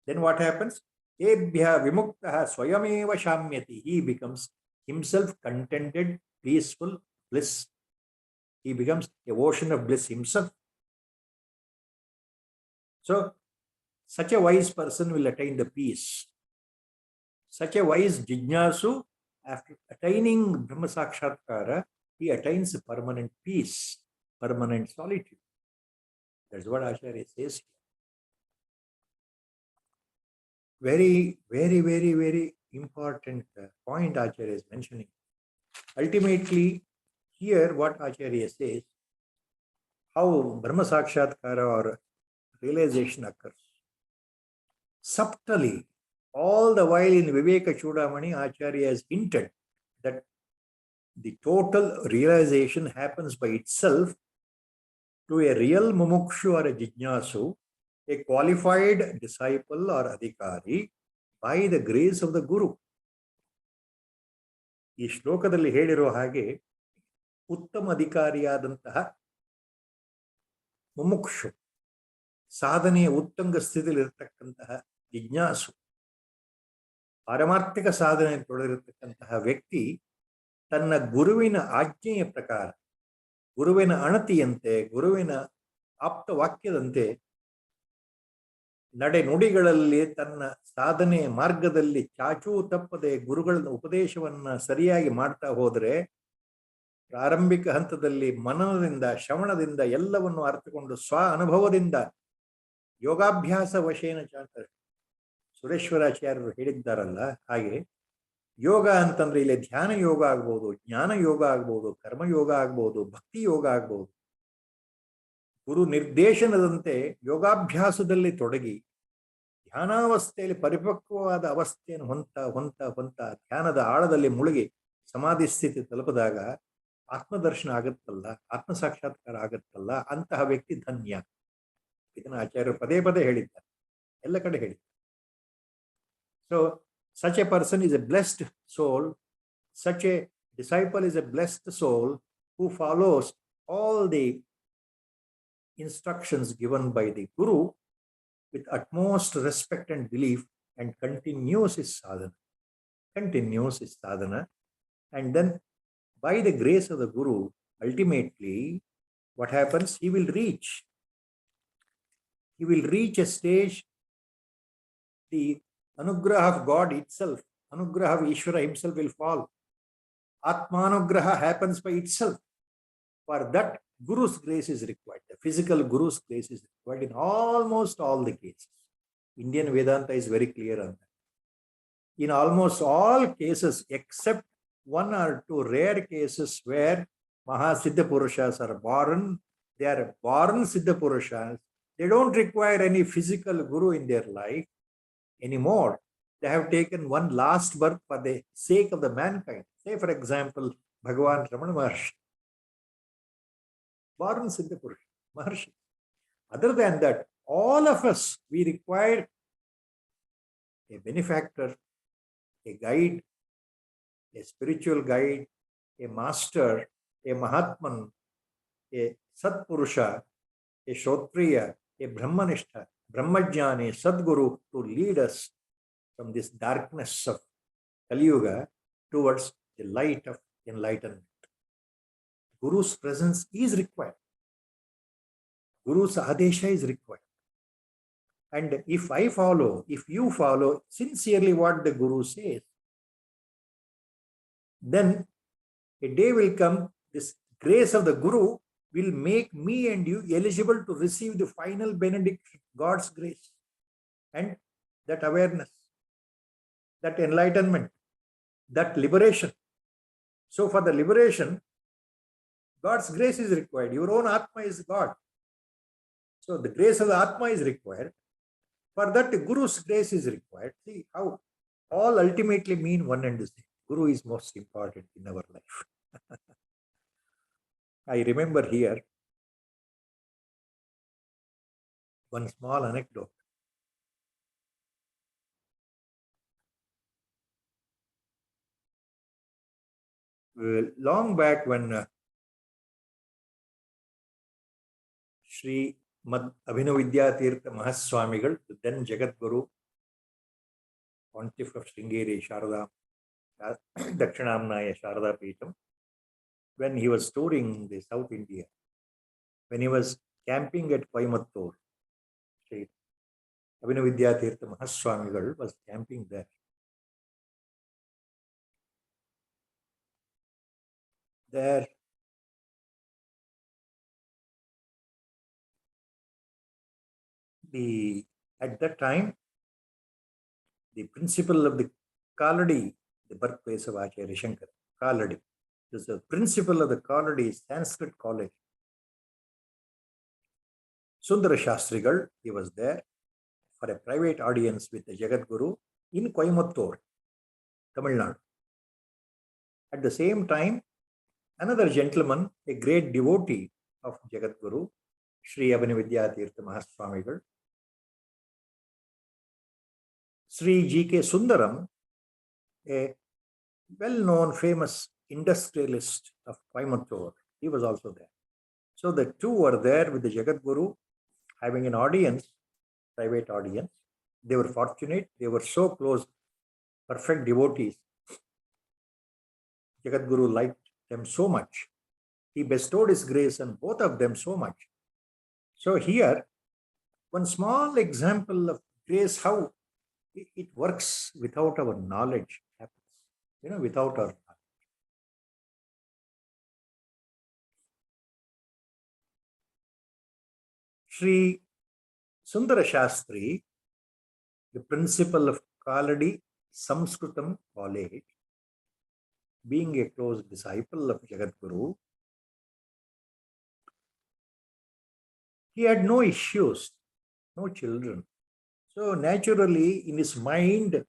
then what happens? Ebhya vimuktaha swayameva shamyati. He becomes himself contented, peaceful, bliss. He becomes a ocean of bliss himself. So, such a wise person will attain the peace. Such a wise jijnasu, after attaining Brahma Sakshatkara, he attains permanent peace, permanent solitude. That's what Acharya says here. Very, very, very, very important point Acharya is mentioning. Ultimately, here what Acharya says, how Brahma Sakshatkara or realization occurs. Subtly, all the while in Viveka Chudamani, Acharya has hinted that the total realization happens by itself to a real mumukshu or a jijnasu, a qualified disciple or adhikari, by the grace of the Guru. ಈ ಶ್ಲೋಕದಲ್ಲಿ ಹೇಳಿರೋ ಹಾಗೆ ಉತ್ತಮ ಅಧಿಕಾರಿಯಾದಂತಹ ಮುಮುಕ್ಷು, ಸಾಧನೆಯ ಉತ್ತುಂಗ ಸ್ಥಿತಿಯಲ್ಲಿ ಇರತಕ್ಕಂತಹ ಜಿಜ್ಞಾಸು, ಪಾರಮಾರ್ಥಿಕ ಸಾಧನೆ ತೊಡಗಿರತಕ್ಕಂತಹ ವ್ಯಕ್ತಿ ತನ್ನ ಗುರುವಿನ ಆಜ್ಞೆಯ ಪ್ರಕಾರ, ಗುರುವಿನ ಅಣತಿಯಂತೆ, ಗುರುವಿನ ಆಪ್ತ ವಾಕ್ಯದಂತೆ ನಡೆ ನುಡಿಗಳಲ್ಲಿ ತನ್ನ ಸಾಧನೆಯ ಮಾರ್ಗದಲ್ಲಿ ಚಾಚೂ ತಪ್ಪದೆ ಗುರುಗಳ ಉಪದೇಶವನ್ನ ಸರಿಯಾಗಿ ಮಾಡ್ತಾ ಹೋದರೆ ಪ್ರಾರಂಭಿಕ ಹಂತದಲ್ಲಿ ಮನನದಿಂದ, ಶ್ರವಣದಿಂದ ಎಲ್ಲವನ್ನು ಅರ್ಥಕೊಂಡು ಸ್ವ ಅನುಭವದಿಂದ ಯೋಗಾಭ್ಯಾಸ ವಶೇನ ಚಾಂತಾರೆ ಸುರೇಶ್ವರಾಚಾರ್ಯರು ಹೇಳಿದ್ದಾರಲ್ಲ, ಹಾಗೆ ಯೋಗ ಅಂತಂದ್ರೆ ಇಲ್ಲಿ ಧ್ಯಾನ ಯೋಗ ಆಗ್ಬೋದು, ಜ್ಞಾನ ಯೋಗ ಆಗ್ಬೋದು, ಕರ್ಮಯೋಗ ಆಗ್ಬೋದು, ಭಕ್ತಿ ಯೋಗ ಆಗ್ಬೋದು. ಗುರು ನಿರ್ದೇಶನದಂತೆ ಯೋಗಾಭ್ಯಾಸದಲ್ಲಿ ತೊಡಗಿ ಧ್ಯಾನಾವಸ್ಥೆಯಲ್ಲಿ ಪರಿಪಕ್ವವಾದ ಅವಸ್ಥೆಯನ್ನು ಹೊಂತ ಧ್ಯಾನದ ಆಳದಲ್ಲಿ ಮುಳುಗಿ ಸಮಾಧಿ ಸ್ಥಿತಿ ತಲುಪಿದಾಗ ಆತ್ಮದರ್ಶನ ಆಗುತ್ತಲ್ಲ, ಆತ್ಮ ಸಾಕ್ಷಾತ್ಕಾರ ಆಗುತ್ತಲ್ಲ, ಅಂತಹ ವ್ಯಕ್ತಿ ಧನ್ಯ. ಇದನ್ನು ಆಚಾರ್ಯರು ಪದೇ ಪದೇ ಹೇಳಿದ್ದಾರೆ, ಎಲ್ಲ ಕಡೆ ಹೇಳಿದ್ದಾರೆ. So such a person is a blessed soul, such a disciple is a blessed soul who follows all the instructions given by the Guru with utmost respect and belief and continues his sadhana. And then by the grace of the Guru, ultimately what happens? He will reach a stage, the anugraha of God itself, anugraha of Ishvara himself will fall. Atmanugraha happens by itself. For that, Guru's grace is required. The physical guru's grace is required in almost all the cases. Indian Vedanta is very clear on that. In almost all cases, except one or two rare cases where Mahasiddha Purushas are born, they are born Siddha Purushas. They don't require any physical guru in their life anymore. They have taken one last birth for the sake of the mankind. Say, for example, Bhagavan Ramana Maharshi, born Siddha Purusha, Maharshi. Other than that, all of us, we require a benefactor, a guide, a spiritual guide, a master, a Mahatman, a Satpurusha, a Shrotriya, a Brahmanishta, Brahmajnani, Sadguru to lead us from this darkness of Kali Yuga towards the light of enlightenment. Guru's presence is required. Guru's adesha is required. And if I follow, if you follow sincerely what the Guru says, then a day will come, this grace of the Guru will make me and you eligible to receive the final benediction, God's grace, and that awareness, that enlightenment, that liberation. So for the liberation, God's grace is required. Your own Atma is God. So the grace of the Atma is required. For that, the Guru's grace is required. See how all ultimately mean one and the same. Guru is most important in our life. I remember here one small anecdote. Long back when Sri Abhinavidyatirtha Mahaswamigal, the then Jagat Guru, Pontiff of Sringeri Sharada, Dakshinamnaya Sharada Peetham, when he was touring the South India, when he was camping at Coimbatore, Sri Abhinavidyatirtha Mahaswamigal was camping there. At that time, the principal of the Kaladi, the birthplace of Acharya Shankar, Kaladi, the principal of the Kaladi Sanskrit College, Sundara Shastrigal, he was there for a private audience with the Jagat Guru in Coimbatore, Tamil Nadu. At the same time, another gentleman, a great devotee of Jagat Guru, Sri Abhinavidyatirtha Mahaswamigal, Sri G.K. Sundaram, a well-known, famous industrialist of Coimbatore, he was also there. So the two were there with the Jagat Guru, having an audience, private audience. They were fortunate. They were so close, perfect devotees. Jagat Guru liked them so much. He bestowed his grace on both of them so much. So here, one small example of grace, how it works without our knowledge happens, without our knowledge. Sri Sundara Shastri, the principal of Kaladi Samskritam College, being a close disciple of Jagat Guru, he had no issues, no children. So naturally, in his mind,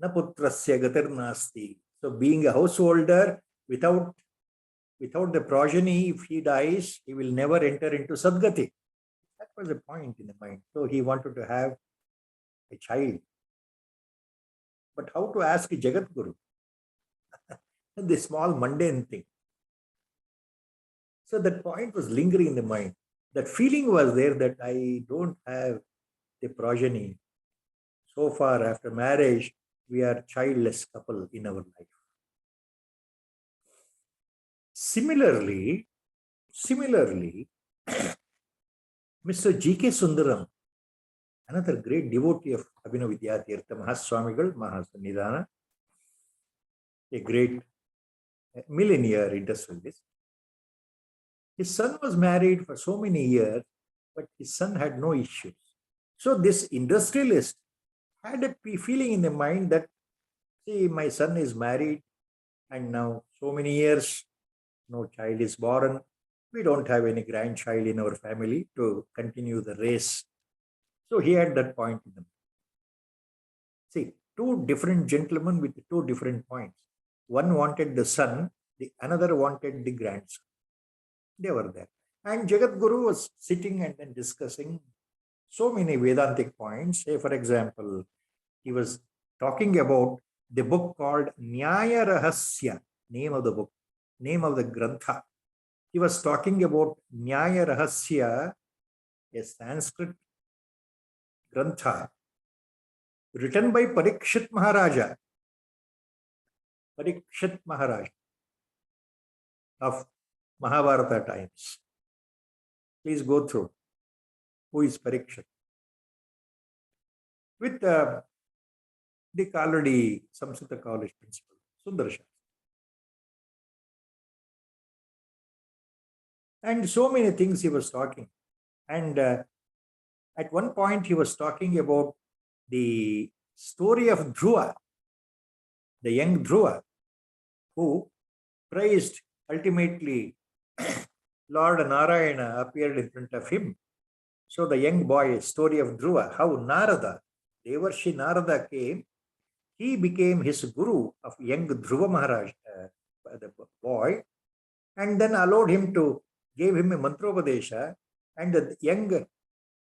na putrasya gatir nasti. So being a householder, without the progeny, if he dies, he will never enter into Sadgati. That was the point in the mind. So he wanted to have a child. But how to ask a Jagat Guru? The small mundane thing. So that point was lingering in the mind. That feeling was there that I don't have the progeny. So far, after marriage, we are childless couple in our life. Similarly, Mr. G.K. Sundaram, another great devotee of Abhinavidyatirtha Mahaswamigal, Mahasannidhana, a great millionaire industrialist. His son was married for so many years, but his son had no issues. So this industrialist had a feeling in the mind that, see, my son is married and now so many years, no child is born. We don't have any grandchild in our family to continue the race. So he had that point in them. See, two different gentlemen with two different points. One wanted the son, the another wanted the grandson. They were there. And Jagat Guru was sitting and then discussing so many Vedantic points. Say, for example, he was talking about the book called Nyaya Rahasya, name of the book, name of the Grantha. He was talking about Nyaya Rahasya, a Sanskrit Grantha, written by Parikshit Maharaja. Parikshit Maharaj of Mahabharata times. Please go through. Who is Parikshit? With the Kaladi Samskrita College principal, Sundar Shastri. And so many things he was talking. And at one point he was talking about the story of Dhruva, the young Dhruva, who praised ultimately Lord Narayana appeared in front of him. So the young boy, story of Dhruva, how Narada, Devarshi Narada came, he became his guru of young Dhruva Maharaj, the boy, and then allowed him to give him a mantropadesha, and the young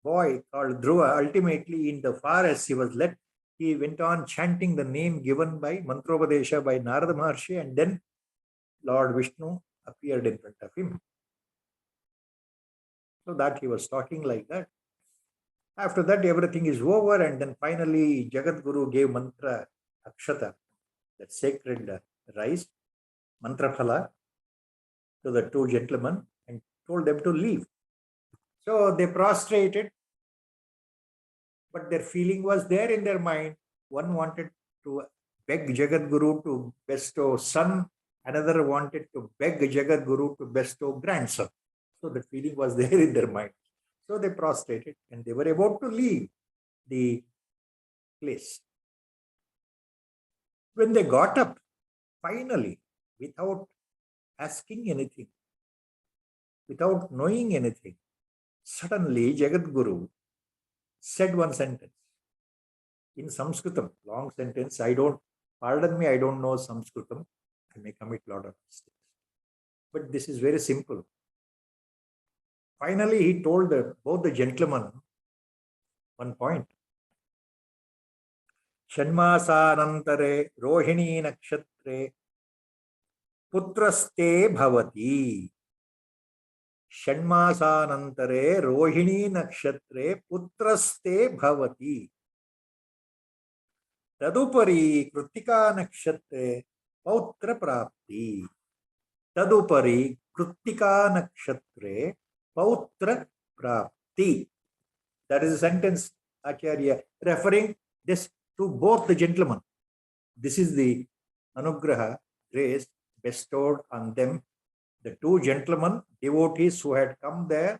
boy called Dhruva, ultimately in the forest he was led, he went on chanting the name given by mantropadesha by Narada Maharshi, and then Lord Vishnu appeared in front of him. So that he was talking like that. After that, everything is over, and then finally Jagat Guru gave mantra akshata, that sacred rice, mantra phala, to the two gentlemen and told them to leave. So they prostrated, but their feeling was there in their mind. One wanted to beg Jagat Guru to bestow son, another wanted to beg Jagat Guru to bestow grandson. So the feeling was there in their mind. So they prostrated and they were about to leave the place. When they got up, finally, without asking anything, without knowing anything, suddenly Jagat Guru said one sentence in Sanskritam, long sentence. Pardon me, I don't know Sanskritam. I may commit a lot of mistakes. But this is very simple. Finally, he told both the gentlemen one point. Shanmasanantare Rohini Nakshatre Putraste Bhavati. Shanmasanantare Rohini Nakshatre Putraste Bhavati. Tadupari Kritika Nakshatre Pautra Prapti. Tadupari Kritika Nakshatre Pautra Prapti. That is a sentence, Acharya, referring this to both the gentlemen. This is the Anugraha, grace bestowed on them. The two gentlemen, devotees who had come there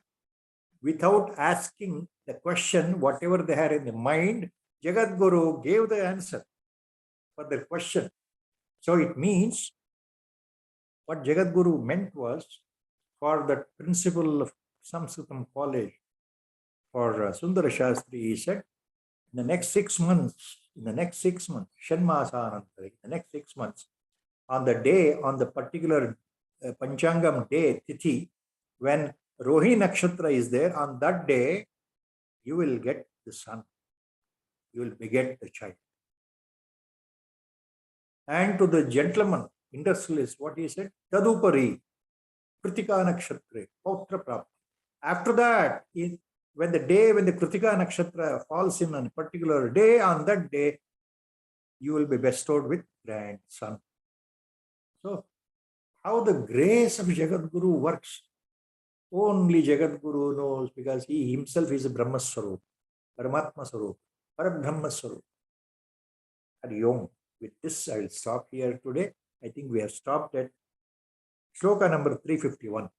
without asking the question, whatever they had in the mind, Jagat Guru gave the answer for their question. So it means what Jagat Guru meant was, for the principal of Samskritam College, for Sundara Shastri, he said, in the next 6 months, Shanmasanantare, in the next 6 months, on the particular Panchangam day, Tithi, when Rohi Nakshatra is there, on that day, you will get the son. You will beget the child. And to the gentleman, industrialist, what he said, Tadupari, Kritika Nakshatre, Pautra Prapti. After that, when the Kritika Nakshatra falls in a particular day, on that day, you will be bestowed with grandson. So, how the grace of Jagat Guru works, only Jagat Guru knows, because he himself is a Brahma Swarup, Paramatma Swarup, Parabrahma Swarup. Hari Om. With this, I will stop here today. I think we have stopped at Shloka number 351.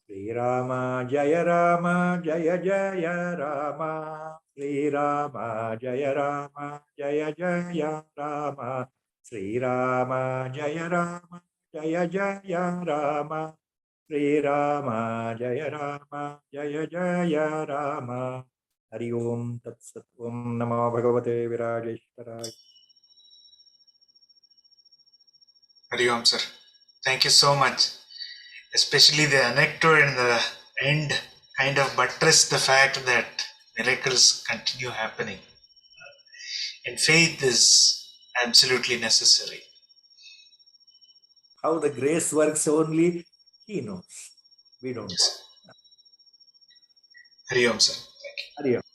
Sri Rama Jaya Rama Jaya Jaya Rama. Sri Rama Jaya Rama Jaya Jaya Rama. Sri Rama Jaya Rama Jaya Jaya Rama. Sri Rama Jaya Rama Jaya Jaya Rama. Hari Om Tat Sat. Om Namo Bhagavate Virajeshwaraya. Hari Om, sir. Thank you so much. Especially the anecdote in the end kind of buttressed the fact that miracles continue happening. And faith is absolutely necessary. How the grace works only He knows. We don't know. Hari Om, sir. Thank you. Hari Om.